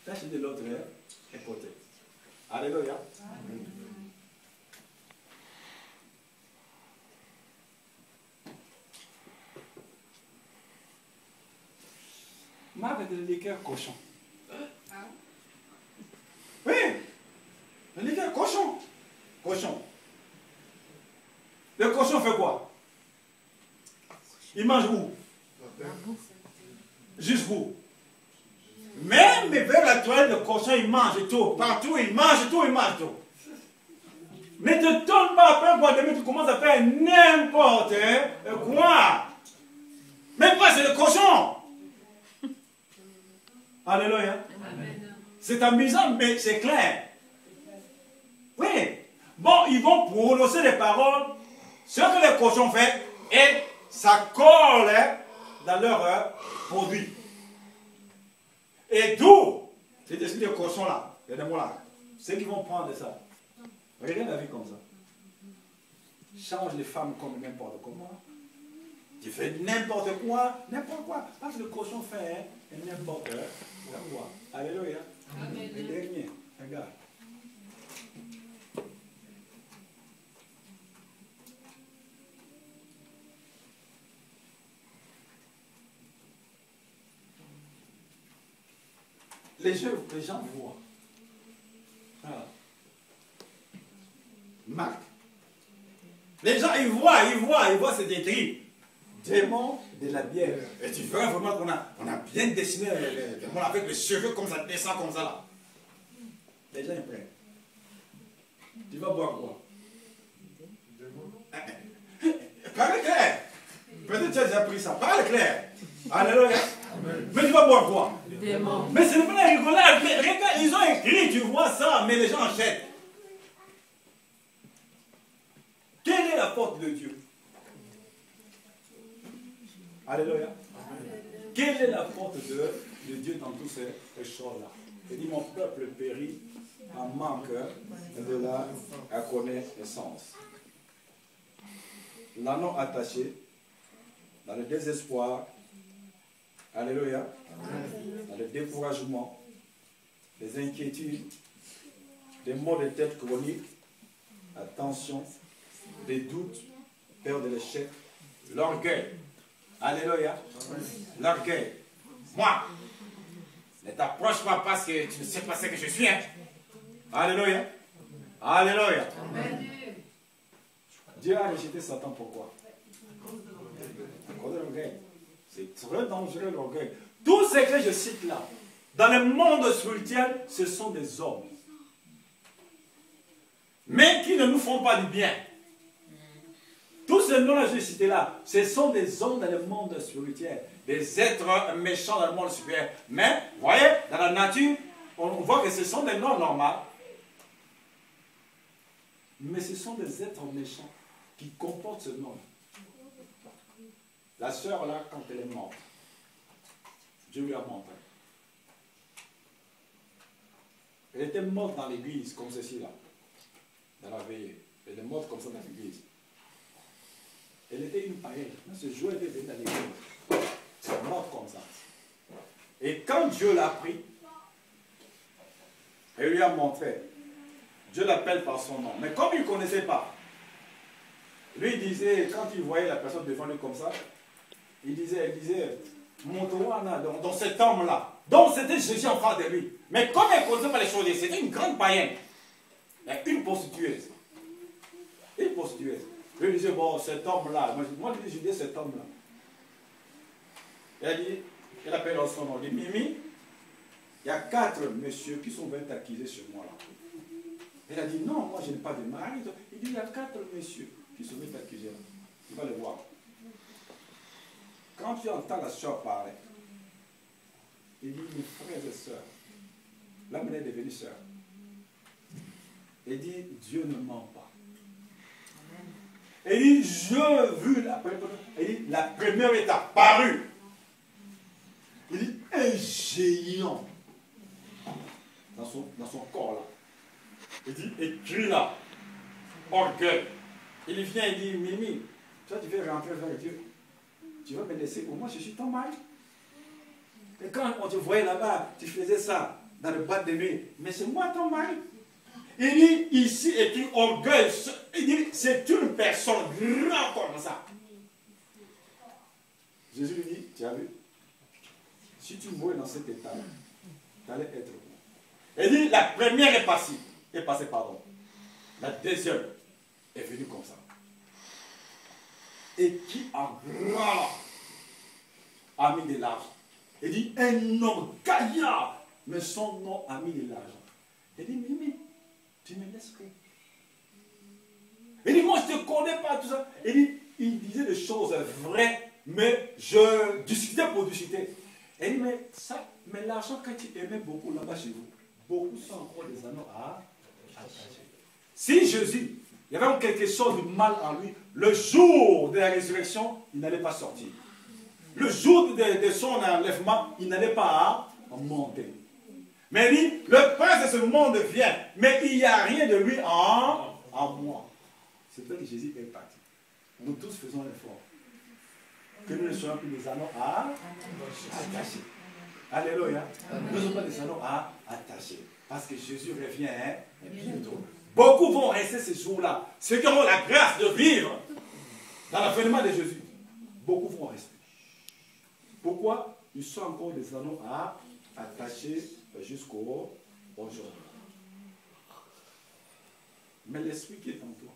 Tu as acheté l'autre hypothèse. Alléluia. Amen. Marque de liqueur cochon. Oui, le liqueur cochon. Cochon. Le cochon fait quoi? Il mange où? Jusqu'où? Même vers la toilette, le cochon, il mange tout. Partout, il mange tout. Ne te tourne pas après quoi, demain tu commences à faire n'importe quoi. Mais quoi, c'est le cochon? Alléluia. C'est amusant, mais c'est clair. Oui. bon, ils vont prononcer des paroles, ce que les cochons font, et ça colle dans leur produit. Et d'où, c'est des cochons là, les démons là, ceux qui vont prendre ça. Regardez la vie comme ça. Change les femmes comme n'importe comment. Tu fais n'importe quoi. Parce que le cochon fait n'importe quoi. Alléluia. Amen. Le dernier, regarde. Les gens voient. Voilà. Marc. Les gens, ils voient, c'est écrit. Démon de la bière. Et tu vois vraiment qu'on a bien dessiné les démons avec les cheveux comme ça, descend comme ça là. Les gens, ils prennent. Tu vas boire quoi? Parle clair. Peut-être que tu as déjà pris ça. Parle clair. Alléluia. Mais tu vas boire quoi? Démon. Mais c'est pas la rigolade. Mais regarde, ils ont écrit, tu vois ça, mais les gens achètent. Quelle est la faute de Dieu? Alléluia. Quelle est la faute de Dieu dans toutes ces choses-là? Il dit, mon peuple périt en manque de la connaissance. L'anneau attaché, dans le désespoir, alléluia, dans le découragement, les inquiétudes, des maux de tête chroniques, la tension, des doutes, peur de l'échec, l'orgueil. Alléluia. L'orgueil. Moi, ne t'approche pas parce que tu ne sais pas ce que je suis. Hein? Alléluia. Alléluia. Amen. Dieu a rejeté Satan pourquoi? À cause de l'orgueil. C'est très dangereux l'orgueil. Tout ce que je cite là, dans le monde spirituel, ce sont des hommes. Mais qui ne nous font pas du bien. Tous ces noms-là que j'ai cités là, ce sont des hommes dans le monde spirituel, des êtres méchants dans le monde spirituel. Mais, vous voyez, dans la nature, on voit que ce sont des noms normaux. Mais ce sont des êtres méchants qui comportent ce nom. La sœur là, quand elle est morte, Dieu lui a montré. Elle était morte dans l'église, comme ceci là, dans la veillée. Elle est morte comme ça dans l'église. Elle était une païenne. Ce jour, elle était venue dans l'église. Elle est morte comme ça. Et quand Dieu l'a pris, elle lui a montré. Dieu l'appelle par son nom. Mais comme il ne connaissait pas, lui il disait, quand il voyait la personne devant lui comme ça, il disait, montre-moi dans cet homme-là. Donc c'était Jésus en face de lui. Mais comme elle ne connaissait pas les choses, c'était une grande païenne. Une prostitueuse. Une prostitueuse. Lui disait, bon, cet homme-là, moi je dis cet homme-là. Elle appelle son nom. Il dit, Mimi, il y a 4 messieurs qui sont venus t'accuser sur moi là. Elle a dit, non, moi je n'ai pas de mari. Il dit, il y a 4 messieurs qui sont venus t'accuser là. Tu vas les voir. Quand tu entends la soeur parler, il dit, mes frères et sœurs, l'homme est devenu sœur. Il dit, Dieu ne ment pas. Il dit, je vu la première étape parue. Il dit, un géant dans son corps là. Il dit, écrit là, orgueil. Il vient, il dit, Mimi, toi tu veux rentrer vers Dieu. Tu vas me laisser pour moi, je suis ton mari. Et quand on te voyait là-bas, tu faisais ça dans le bas de nuit. Mais c'est moi ton mari. Il dit, ici est un orgueil. Il dit, c'est une personne grande comme ça. Jésus lui dit, tu as vu? Si tu mourais dans cet état, tu allais être bon. Il dit, la première est passée. Pardon. La deuxième est venue comme ça. Et qui en grand a mis de l'argent. Il dit, un homme gaillard, mais son nom a mis de l'argent. Il dit, Mimi, tu me laisses que. Il dit, moi je ne te connais pas tout ça. Il dit, il disait des choses vraies, mais je discutais pour discuter. Il dit, mais l'argent que tu aimais beaucoup là-bas chez vous, beaucoup sont encore des anneaux à attacher. Si Jésus, il y avait quelque chose de mal en lui, le jour de la résurrection, il n'allait pas sortir. Le jour de son enlèvement, il n'allait pas monter. Mais il dit, le prince de ce monde vient, mais il n'y a rien de lui en moi. C'est vrai que Jésus est parti. Nous tous faisons l'effort. Que nous ne soyons plus des anneaux attachés. Alléluia. Nous ne sommes pas des anneaux attachés. Parce que Jésus revient bientôt. Beaucoup vont rester ce jour-là. Ceux qui auront la grâce de vivre dans l'avènement de Jésus. Beaucoup vont rester. Pourquoi? Ils sont encore des anneaux attachés jusqu'au aujourd'hui. Mais l'esprit qui est en toi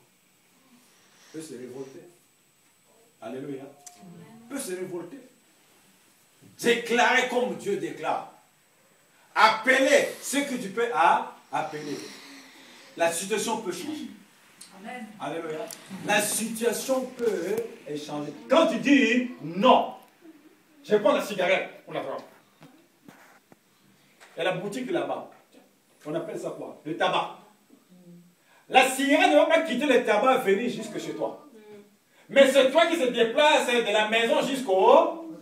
peut se révolter. Alléluia. Peut se révolter. Déclarer comme Dieu déclare. Appeler ce que tu peux appeler. La situation peut changer. Amen. Alléluia. La situation peut changer. Quand tu dis non, je prends la cigarette, on la prend. Il y a la boutique là-bas. On appelle ça quoi? Le tabac. La cigarette ne va pas quitter le tabac et venir jusque chez toi. Mais c'est toi qui se déplaces de la maison jusqu'au...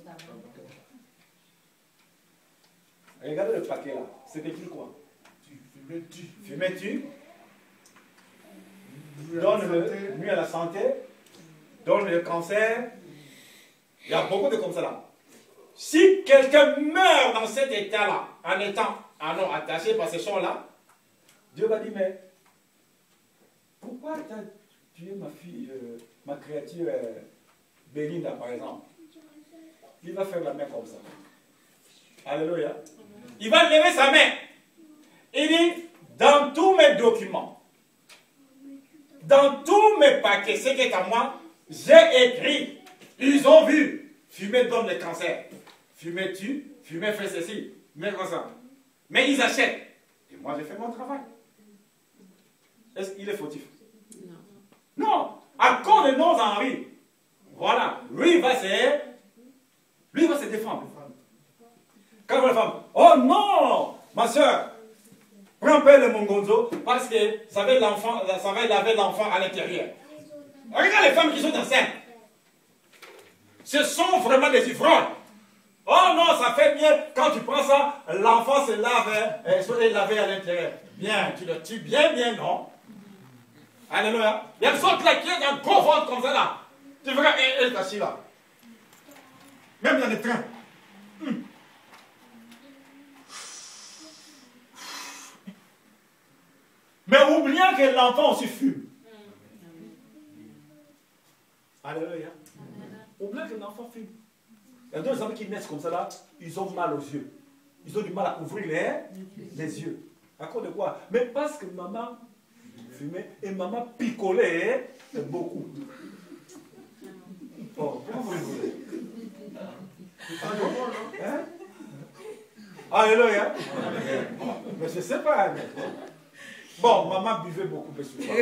Regardez le paquet là. C'est écrit quoi? Fumais-tu? Donne le nuit à la santé. Donne le cancer. Il y a beaucoup de comme ça là. Si quelqu'un meurt dans cet état-là, en étant attaché par ces choses-là, Dieu va dire, mais pourquoi tu as tué ma fille, ma créature Bélinda, par exemple? Il va faire la main comme ça. Alléluia. Il va lever sa main. Il dit, dans tous mes documents, dans tous mes paquets, ce qui est à moi, j'ai écrit, ils ont vu, fumer donne le cancer. Fumer tue, fumer fait ceci, mais comme ça. Mais ils achètent. Et moi, j'ai fait mon travail. Est-ce qu'il est fautif? Non. Non. À cause de nos envies. Voilà. Lui, il va se défendre. Quand la femme, oh non, ma soeur, prends un peu le mongonzo parce que ça va laver l'enfant à l'intérieur. Regarde les femmes qui sont enceintes. Ce sont vraiment des ivrognes. Oh non, ça fait bien. Quand tu prends ça, l'enfant se lave, soit lavé à l'intérieur. Bien, tu le tues bien, non? Alléluia. Il y a une sorte là qui est un gros ventre comme ça là. Tu verras, elle est assise là. Même dans les trains. Mais oubliant que l'enfant aussi fume. Alléluia. Oubliant que l'enfant fume. Il y a deux enfants qui naissent comme ça là, ils ont mal aux yeux. Ils ont du mal à ouvrir les yeux. À cause de quoi? Mais parce que maman fumait et maman picolait beaucoup. Oh, pourquoi vous rigolez? Hein? Alléluia. Mais je ne sais pas. Mais... Bon, maman buvait beaucoup, mais souvent.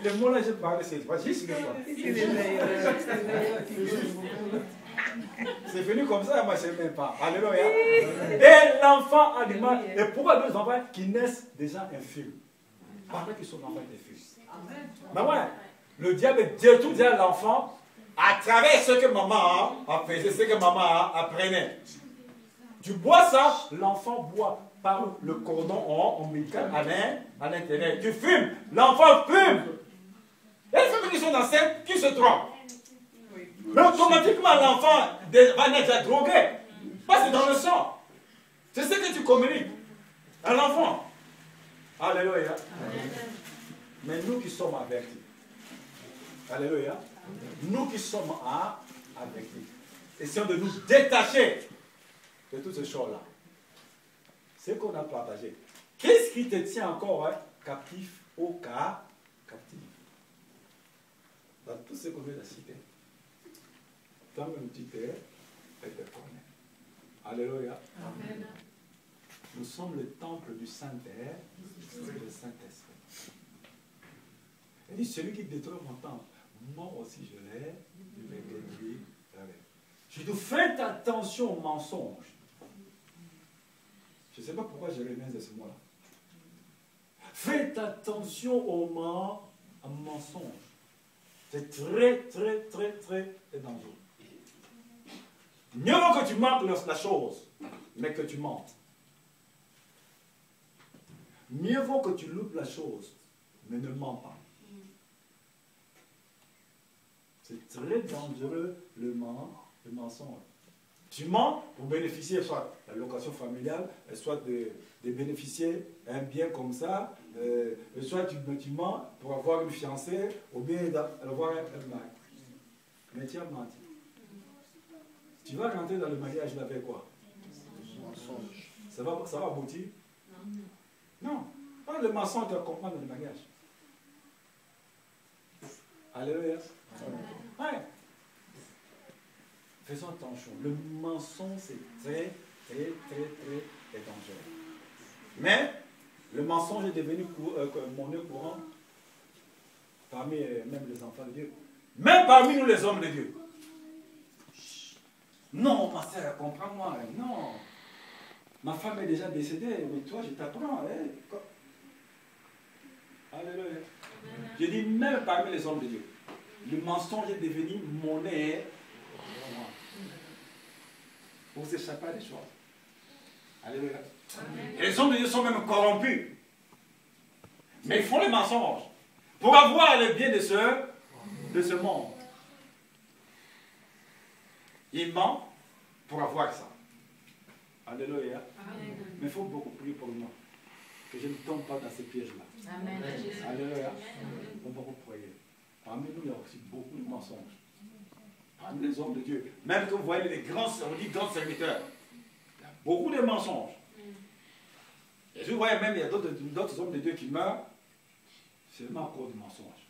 Les mots là, je parle, c'est pas juste le quoi. C'est venu comme ça, moi je ne sais même pas. Alléluia. Et l'enfant a du mal. Et pourquoi deux enfants qui naissent déjà infirmes? Parce qu'ils sont enfants infirmes. Mais ouais, le diable détruit déjà l'enfant à travers ce que maman a fait, ce que maman apprenait. Tu bois ça, l'enfant boit par le cordon ombilical à l'intérieur. Tu fumes, l'enfant fume. Il y a des femmes qui sont enceintes qui se trompent. Mais automatiquement, l'enfant va naître déjà drogué. Parce que dans le sang. C'est ce que tu communiques à l'enfant. Alléluia. Mais nous qui sommes avertis. Alléluia. Nous qui sommes avertis. Essayons de nous détacher de toutes ces choses-là. C'est qu'on a partagé. Qu'est-ce qui te tient encore captif au captif? Dans tout ce qu'on vient de citer. Toi-même tu te connais. Alléluia. Amen. Nous sommes le temple du Saint-Esprit. Il dit, celui qui détruit mon temple, moi aussi je l'ai détruit. Je dis, faites attention aux mensonges. Je ne sais pas pourquoi je reviens de ce mot-là. Faites attention aux mensonges. C'est très, très, très, très dangereux. Mieux vaut que tu manques la chose, mais que tu mentes. Mieux vaut que tu loupes la chose, mais ne mens pas. C'est très dangereux le mensonge. Tu mens pour bénéficier soit de la location familiale, soit de bénéficier un bien comme ça, soit tu mens pour avoir une fiancée ou bien avoir un mari. Mais tu as menti. Tu vas rentrer dans le mariage avec quoi? Mensonge. Ça va aboutir? Non. Pas le mensonge te comprendre dans le mariage. Alléluia. Ouais. Faisons attention. Le mensonge, c'est très, très, très, très dangereux. Mais le mensonge est devenu monnaie courante parmi même les enfants de Dieu. Même parmi nous, les hommes de Dieu. Non, ma soeur, comprends-moi. Non. Ma femme est déjà décédée, mais toi, je t'apprends. Hein. Alléluia. Je dis même parmi les hommes de Dieu. Le mensonge est devenu monnaie pour s'échapper à des choses. Alléluia. Et les hommes de Dieu sont même corrompus. Mais ils font les mensonges pour avoir le bien de ce monde. Ils mentent pour avoir ça. Alléluia. Mais il faut beaucoup prier pour moi. Que je ne tombe pas dans ces pièges-là. Alléluia. Il faut beaucoup prier. Parmi nous, il y a aussi beaucoup de mensonges. Parmi les hommes de Dieu. Même que vous voyez les grands serviteurs. Il y a beaucoup de mensonges. Et vous voyez même, il y a d'autres hommes de Dieu qui meurent seulement à cause du mensonge.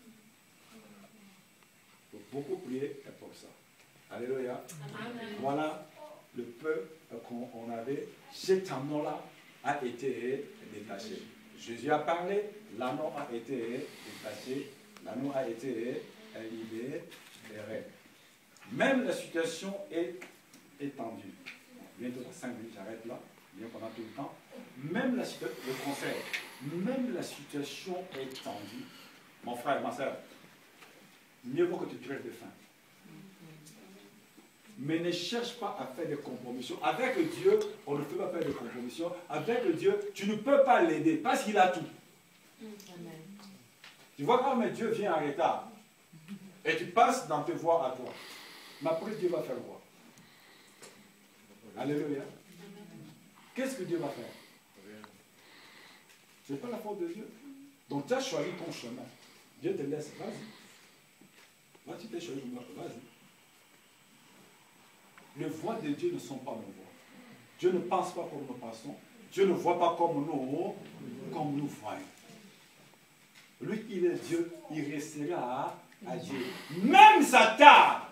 Il faut beaucoup prier pour ça. Alléluia. Amen. Voilà le peu qu'on avait. Cet anneau-là a été détaché. Jésus a parlé, l'anneau a été détaché, l'anneau a été libéré. Même la situation est étendue. Bientôt dans 5 minutes, j'arrête là, bien pendant tout le temps. Même la situation, le conseil, même la situation est tendue. Mon frère, ma soeur, mieux vaut que tu crèves de faim. Mais ne cherche pas à faire des compromissions. Avec Dieu, on ne peut pas faire des compromissions. Avec Dieu, tu ne peux pas l'aider parce qu'il a tout. Amen. Tu vois quand Dieu vient en retard et tu passes dans tes voies à toi. Mais après, Dieu va faire quoi? Alléluia. Qu'est-ce que Dieu va faire? Ce n'est pas la faute de Dieu. Donc tu as choisi ton chemin. Dieu te laisse, vas-y. Là, tu t'es choisi, vas-y. Les voies de Dieu ne sont pas nos voies. Dieu ne pense pas comme nous pensons. Dieu ne voit pas comme nous voyons. Lui, il est Dieu, il restera à Dieu. Même Satan,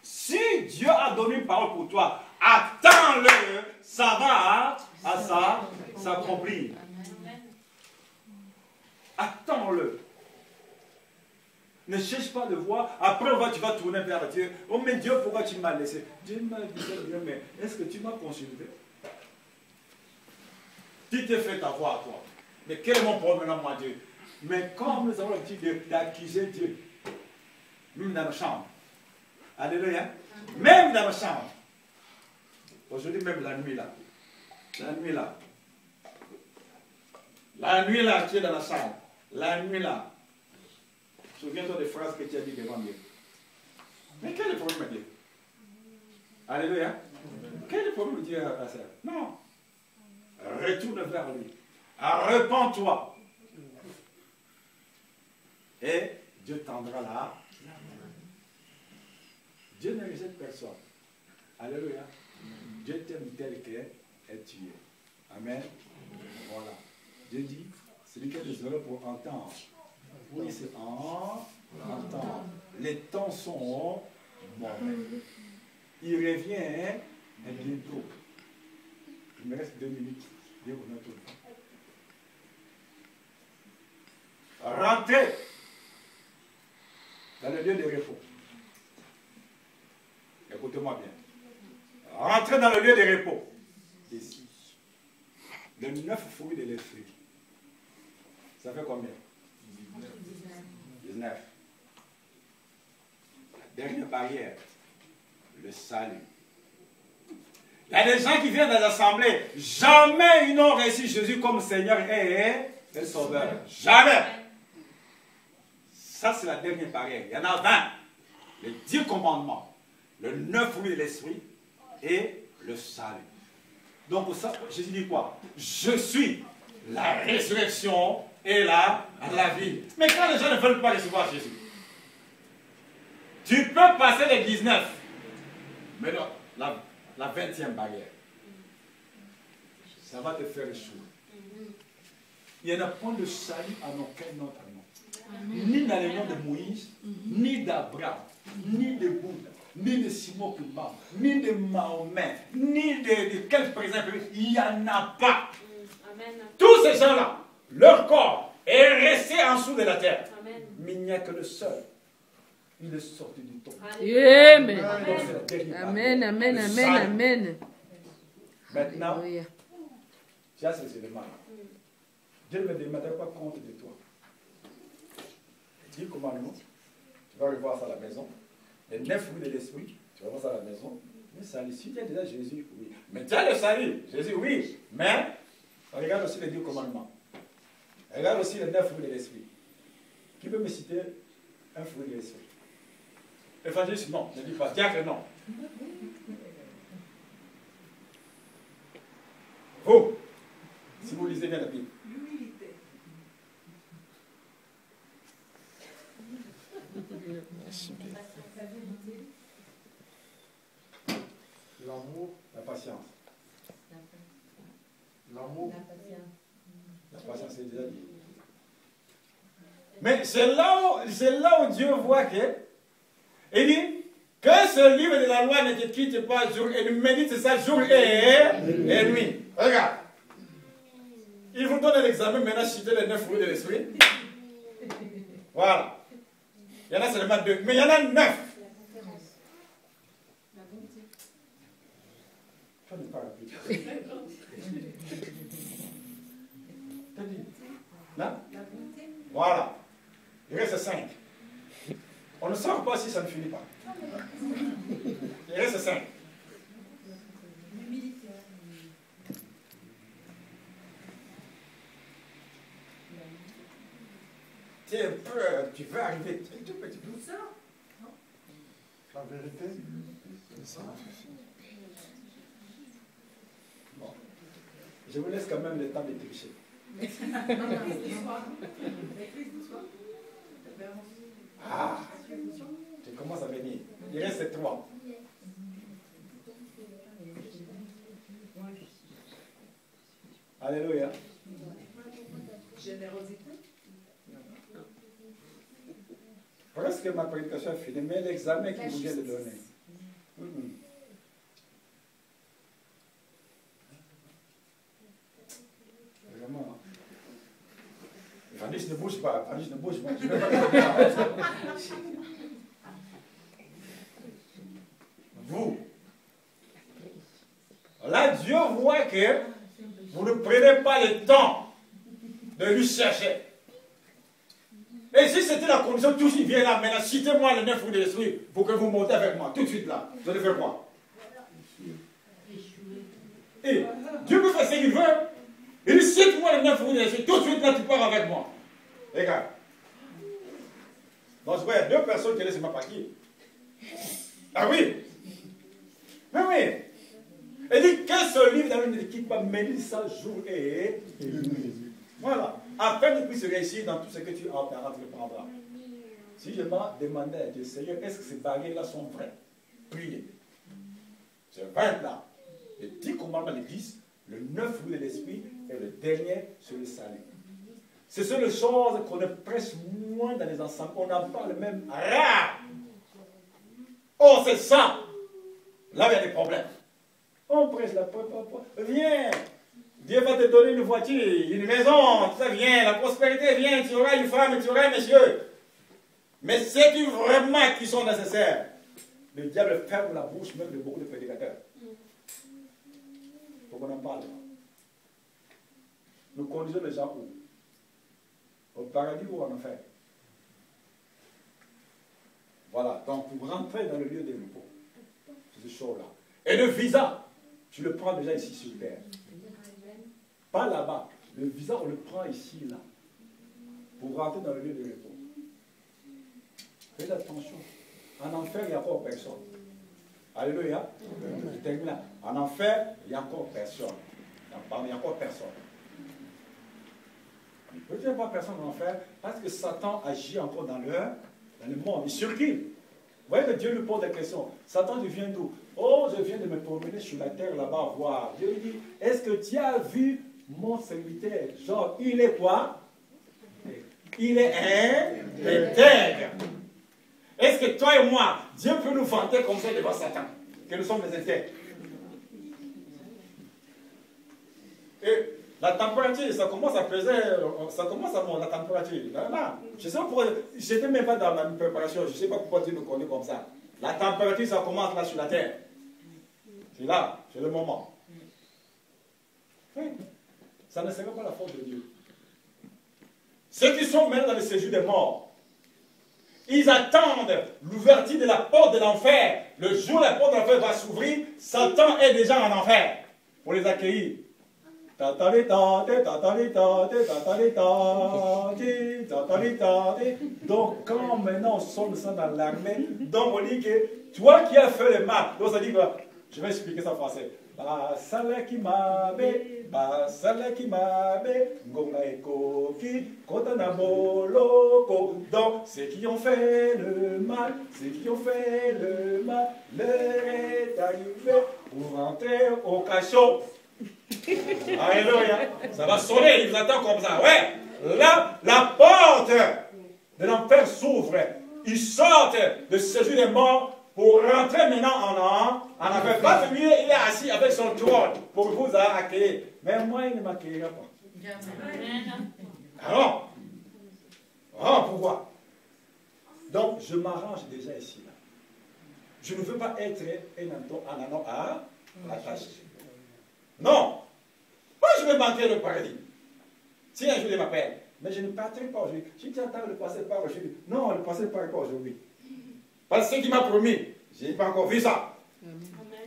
si Dieu a donné une parole pour toi, attends-le, ça va s'accomplir. Attends-le. Ne cherche pas de voir. Après, tu vas tourner vers Dieu. Oh, mais Dieu, pourquoi tu m'as laissé? Dieu m'a dit, mais est-ce que tu m'as consulté? Tu t'es fait ta voix à toi. Mais quel est mon problème maintenant, moi, Dieu? Mais comme nous avons l'habitude d'accuser Dieu, même dans nos chambres. Alléluia. Même dans nos chambres. Aujourd'hui, même la nuit là. La nuit là. La nuit là, tu es dans la chambre. La nuit là. Souviens-toi des phrases que tu as dit devant Dieu. Mais quel est le problème à Dieu? Alléluia. Quel est le problème de Dieu à ça? Non. Retourne vers lui. Repens-toi. Et Dieu tendra la main. Dieu ne rejette personne. Alléluia. Dieu t'aime tel qu'elle est tu es. Amen. Voilà. Dieu dit, celui qui a des oreilles pour entendre. Oui, c'est entendre. Les temps sont mauvais. Il revient bientôt. Il me reste 2 minutes. Dieu vous met tout le temps. Rentrez dans le lieu de repos. Écoutez-moi bien. Rentrez dans le lieu de repos. Ici. Les 9 fruits de l'esprit. Ça fait combien? 19. La dernière barrière, le salut. Il y a des gens qui viennent dans l'assemblée, jamais ils n'ont reçu Jésus comme Seigneur et Sauveur. Jamais. Ça, c'est la dernière barrière. Il y en a 20. Les 10 commandements, le 9 fruits de l'esprit et le salut. Donc, pour ça, Jésus dit quoi? Je suis la résurrection et la vie. Mais quand les gens ne veulent pas recevoir Jésus, tu peux passer les 19. Mais non, la 20e barrière, ça va te faire échouer. Il n'y en a point de salut en aucun autre nom. Ni dans le nom de Moïse, ni d'Abraham, ni de Bouddha, ni de Simon Kimba, ni de Mahomet, ni de quel président. Il n'y en a pas. Amen. Tous ces gens-là, leur corps est resté en dessous de la terre. Amen. Mais il n'y a que le seul. Il est sorti du tombeau. Amen. Donc, c'est la dernière Amen, barrière. amen, Le amen, salut. amen. Maintenant, Alléluia. tu as ces éléments. Dieu ne me demandera pas compte de toi. Les 10 commandements, tu vas revoir ça à la maison. Les 9 fruits de l'esprit, tu vas voir ça à la maison. Le salut, si tu as déjà Jésus, oui. Mais tu as le salut, Jésus, oui. Mais, regarde aussi les 10 commandements. Regarde aussi les 9 fruits de l'esprit. Qui peut me citer un fruit de l'esprit? Évangéliste, non. Ne dis pas. Diacre, non. Vous, si vous lisez bien la Bible. L'humilité. L'amour, La patience. l'amour, La patience, c'est déjà dit. Mais c'est là où Dieu voit que, il dit, que ce livre de la loi ne te quitte pas jour et nuit, médite ça jour et nuit. Regarde. Il vous donne un examen, maintenant citez les 9 fruits de l'esprit. Voilà. Il y en a seulement 2, mais il y en a 9. Je ne parle plus. T'as dit? Là? Voilà. Il reste 5. On ne sort pas si ça ne finit pas. Il reste 5. L'humilité. Tu es un peu, tu veux arriver tout petit peu. la vérité, c'est ça. Bon. Je vous laisse quand même le temps de tricher. Ah, tu commences à venir. Il reste 3. Alléluia. Générosité. Presque ma prédication est finie, mais l'examen qu'il vous vient de donner. Vraiment. Evangeliste ne bouge pas. Evangeliste ne bouge pas. Je vais pas vous. Là, Dieu voit que vous ne prenez pas le temps de lui chercher. Et si c'était la condition, tous ils viennent là, maintenant, citez-moi les 9 fruits de l'esprit pour que vous montez avec moi, tout de suite là. Vous allez faire quoi? Et Dieu peut faire ce qu'il veut. Il cite-moi les 9 fruits de l'esprit, tout de suite là, tu pars avec moi. Regarde. Donc, je vois, il y a 2 personnes qui ne laissent pas qui. Ah oui? Mais oui. Il dit que ce livre dans une équipe va méditer ça jour et nuit. Voilà. Afin que tu puisses réussir dans tout ce que tu entreprendras. Si je m'en demandais à Dieu, Seigneur, est-ce que ces barrières-là sont vraies? Priez. C'est vrai là. Les 10 commandements, les 10, le 9 fruits de l'esprit et le dernier sur le salut. Ce sont les choses qu'on presse moins dans les ensembles. On en parle même rare. Oh, c'est ça. Là, il y a des problèmes. On presse la porte. Viens. Dieu va te donner une voiture, une maison, tout ça vient, la prospérité vient, tu auras une femme, tu auras un monsieur. Mais c'est qui vraiment qui sont nécessaires. Le diable ferme la bouche même de beaucoup de prédicateurs. Faut qu'on en parle. Nous conduisons les gens où? Au paradis ou en enfer? Voilà, donc pour rentrer dans le lieu de repos, c'est ce show-là. Et le visa, tu le prends déjà ici sur terre. Pas là-bas. Le visa, on le prend ici, là. Pour rentrer dans le lieu de repos. Faites attention. En enfer, il n'y a encore personne. Alléluia. Je termine là. En enfer, il n'y a encore personne. Il n'y a encore personne. Il peut y avoir personne en enfer parce que Satan agit encore dans le monde. Il circule. Vous voyez que Dieu lui pose des questions. Satan, tu viens d'où? Oh, je viens de me promener sur la terre là-bas voir. Dieu lui dit, est-ce que tu as vu mon serviteur? Genre, il est quoi? Il est intègre. Est-ce que toi et moi, Dieu peut nous vanter comme ça devant Satan, que nous sommes des intègres? Et la température, ça commence à peser, ça commence à monter, la température. Là, je ne sais pas pourquoi, je n'étais même pas dans ma préparation, je ne sais pas pourquoi Dieu nous connaît comme ça. La température, ça commence là sur la terre. C'est là, c'est le moment. Oui. Ça ne serait pas la faute de Dieu. Ceux qui sont maintenant dans le séjour des morts, ils attendent l'ouverture de la porte de l'enfer. Le jour où la porte de l'enfer va s'ouvrir, Satan est déjà en enfer pour les accueillir. Donc, quand maintenant on sort de ça dans l'armée, donc on dit que toi qui as fait le mal, donc ça dit que, je vais expliquer ça en français. Donc, ceux qui ont fait le mal, leur est arrivé pour rentrer au cachot. Alléluia. Ça va sonner, il vous attend comme ça. Ouais. Là, la porte de l'enfer s'ouvre. Ils sortent de ce séjour des morts pour rentrer maintenant en enfer. Pas venir, il est assis avec son trône pour vous accueillir. Mais moi, il ne m'accueillera pas. Alors, pourquoi? Donc, je m'arrange déjà ici. Là. Je ne veux pas être un anneau à attacher. Non. Moi, je vais manquer le paradis. Si un jour il m'appelle, mais je ne partirai pas aujourd'hui. Si tu attends le passé par aujourd'hui, non, le passé ne part pas aujourd'hui. Parce que ce qu'il m'a promis, je n'ai pas encore vu ça. Amen.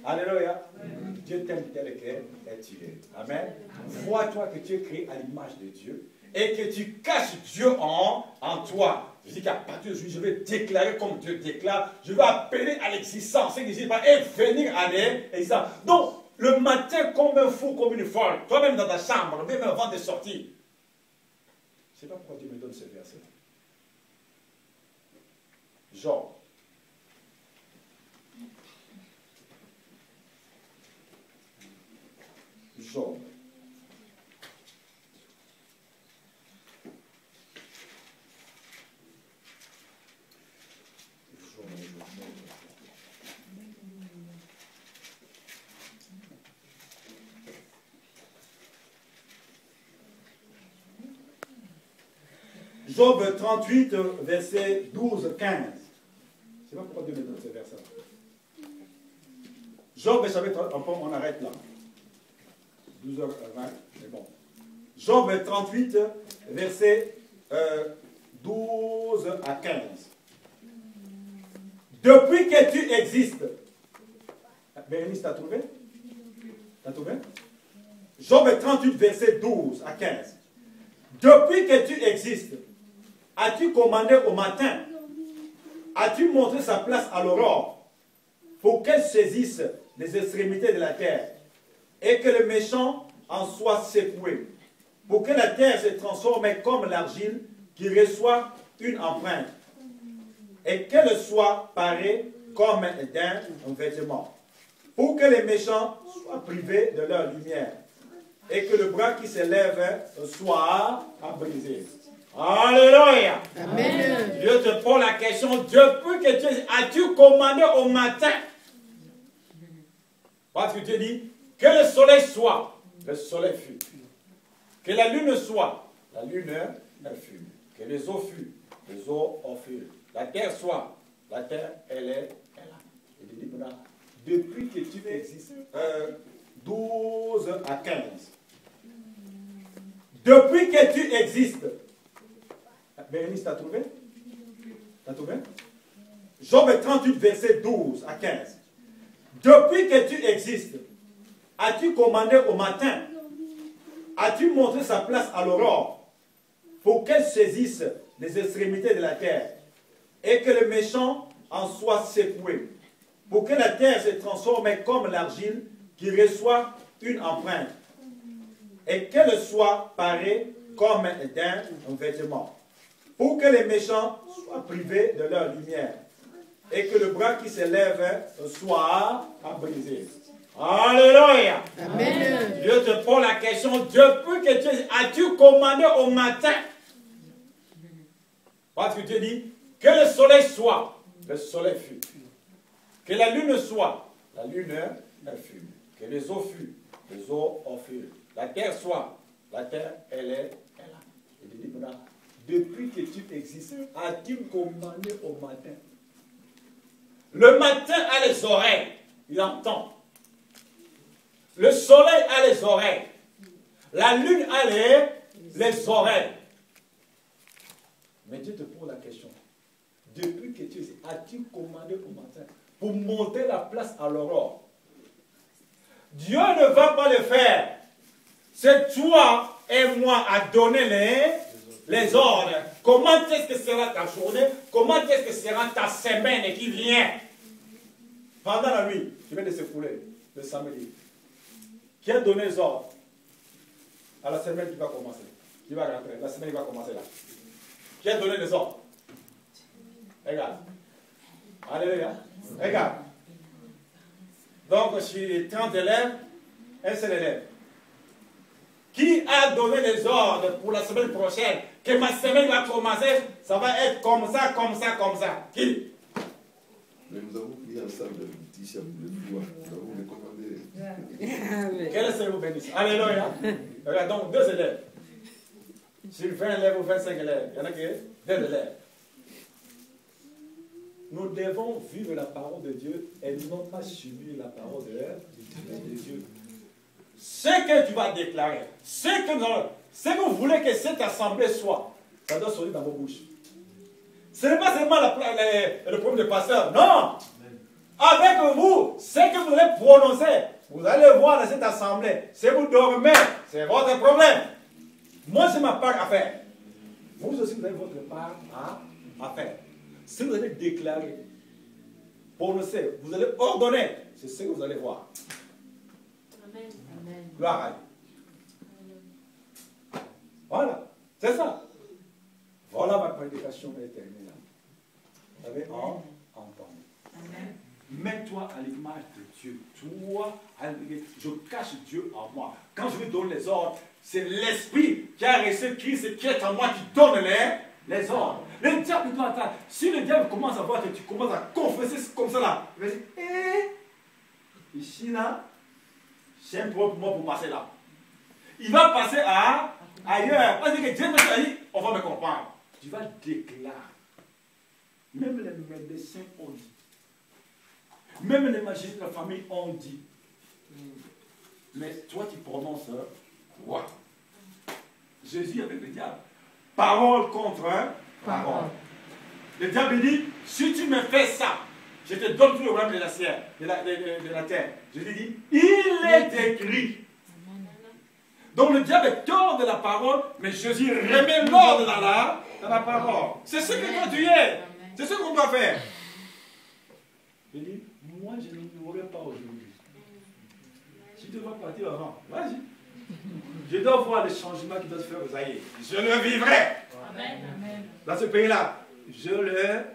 Alléluia. Amen. Dieu t'aime tel que tu es. Amen. Vois-toi que tu es créé à l'image de Dieu et que tu caches Dieu en toi. Je dis qu'à partir d'aujourd'hui, je vais déclarer comme Dieu déclare. Je vais appeler à l'existence. Ce qui n'existe pas et venir à l'existence. Donc, le matin, comme un fou, comme une folle, toi-même dans ta chambre, même avant de sortir. Je ne sais pas pourquoi Dieu me donne ce verset. Job. Job. Job 38, verset 12, 15. Je ne sais pas pourquoi Dieu me donne ce verset. Job chapitre 30, on arrête là. 12h20, c'est bon. Job 38, verset 12 à 15. Depuis que tu existes. Bérénice, t'as trouvé? T'as trouvé? Job 38, verset 12 à 15. Depuis que tu existes, as-tu commandé au matin? As-tu montré sa place à l'aurore pour qu'elle saisisse les extrémités de la terre et que le méchant en soit secoué, pour que la terre se transforme comme l'argile qui reçoit une empreinte et qu'elle soit parée comme d'un vêtement, pour que les méchants soient privés de leur lumière et que le bras qui s'élève soit brisé. Alléluia. Amen. Dieu te pose la question, depuis que tu as-tu commandé au matin? Parce que Dieu dit, que le soleil soit, le soleil fut. Que la lune soit, la lune fut. Que les eaux fut, les eaux furent. La terre soit, la terre, elle est là. Il dit maintenant, depuis que tu existes, 12 à 15. Depuis que tu existes, Bérénice, t'as trouvé? T'as trouvé? Job 38, verset 12 à 15. Depuis que tu existes, as-tu commandé au matin? As-tu montré sa place à l'aurore pour qu'elle saisisse les extrémités de la terre et que le méchant en soit secoué, pour que la terre se transforme comme l'argile qui reçoit une empreinte et qu'elle soit parée comme d'un vêtement, pour que les méchants soient privés de leur lumière et que le bras qui s'élève soit brisé. Alléluia. Amen. Dieu te pose la question, depuis que tu as-tu commandé au matin? Parce que Dieu dit, que le soleil soit, le soleil fut. Que la lune soit, la lune elle fut. Que les eaux fût, les eaux en furent. La terre soit, la terre elle est là. Il dit maintenant, depuis que tu existes, as-tu commandé au matin? Le matin a les oreilles, il entend. Le soleil a les oreilles. La lune a les oreilles. Mais Dieu te pose la question. Depuis que tu es, as-tu commandé au matin pour monter la place à l'aurore? Dieu ne va pas le faire. C'est toi et moi à donner les ordres. Comment est-ce que sera ta journée? Comment est-ce que sera ta semaine qui vient? Pendant la nuit, qui vient de s'écouler, le samedi. Qui a donné les ordres à la semaine qui va commencer? Qui va rentrer? La semaine qui va commencer là. Qui a donné les ordres? Regarde. Alléluia. Regarde. Donc, sur 30 élèves, un seul élève. Qui a donné les ordres pour la semaine prochaine? Que ma semaine va commencer, ça va être comme ça, comme ça, comme ça. Qui? Mais nous avons pris ensemble le t-shirt de foi. Nous avons les commandés. Quel est le bénisse? Alléluia. Regarde, donc 2 élèves. Sur 20 élèves ou 25 élèves, il y en a que 2 élèves. Nous devons vivre la parole de Dieu et non pas subir la parole de Dieu. Ce que tu vas déclarer, ce que vous voulez que cette assemblée soit, ça doit sortir dans vos bouches. Ce n'est pas seulement le problème de pasteur, non. Avec vous, ce que vous allez prononcer, vous allez voir dans cette assemblée. Si vous dormez, c'est votre problème. Moi, j'ai ma part à faire. Vous aussi, vous avez votre part à faire. Si vous allez déclarer, prononcer, vous allez ordonner, c'est ce que vous allez voir. Amen. Gloire à Dieu. Voilà, c'est ça. Voilà ma prédication est terminée. Vous avez entendu. Amen. Mets-toi à l'image de Dieu. Toi, je cache Dieu en moi. Quand je lui donne les ordres, c'est l'Esprit qui a reçu Christ qui est en moi qui donne les ordres. Le diable doit attendre. Si le diable commence à voir que tu commences à confesser comme ça là, il va dire, ici là, c'est un problème pour moi pour passer là. Il va passer ailleurs. Parce que Dieu me dit, on va me comprendre. Tu vas déclarer. Même les médecins ont dit. Même les magistrats de la famille ont dit. Mais toi, tu prononces quoi? Jésus avec le diable. Parole contre parole. Le diable dit, si tu me fais ça, je te donne tout le royaume de la terre. Jésus dit, il est écrit. Donc le diable est hors de la parole, mais Jésus remet l'ordre dans la parole. C'est ce que toi tu es. C'est ce qu'on doit faire. Il dit, moi je ne mourrai pas aujourd'hui. Si tu dois partir avant, vas-y. Je dois voir les changements qui doivent se faire aux aïeux. Je le vivrai. Amen. Dans ce pays-là, je le verrai.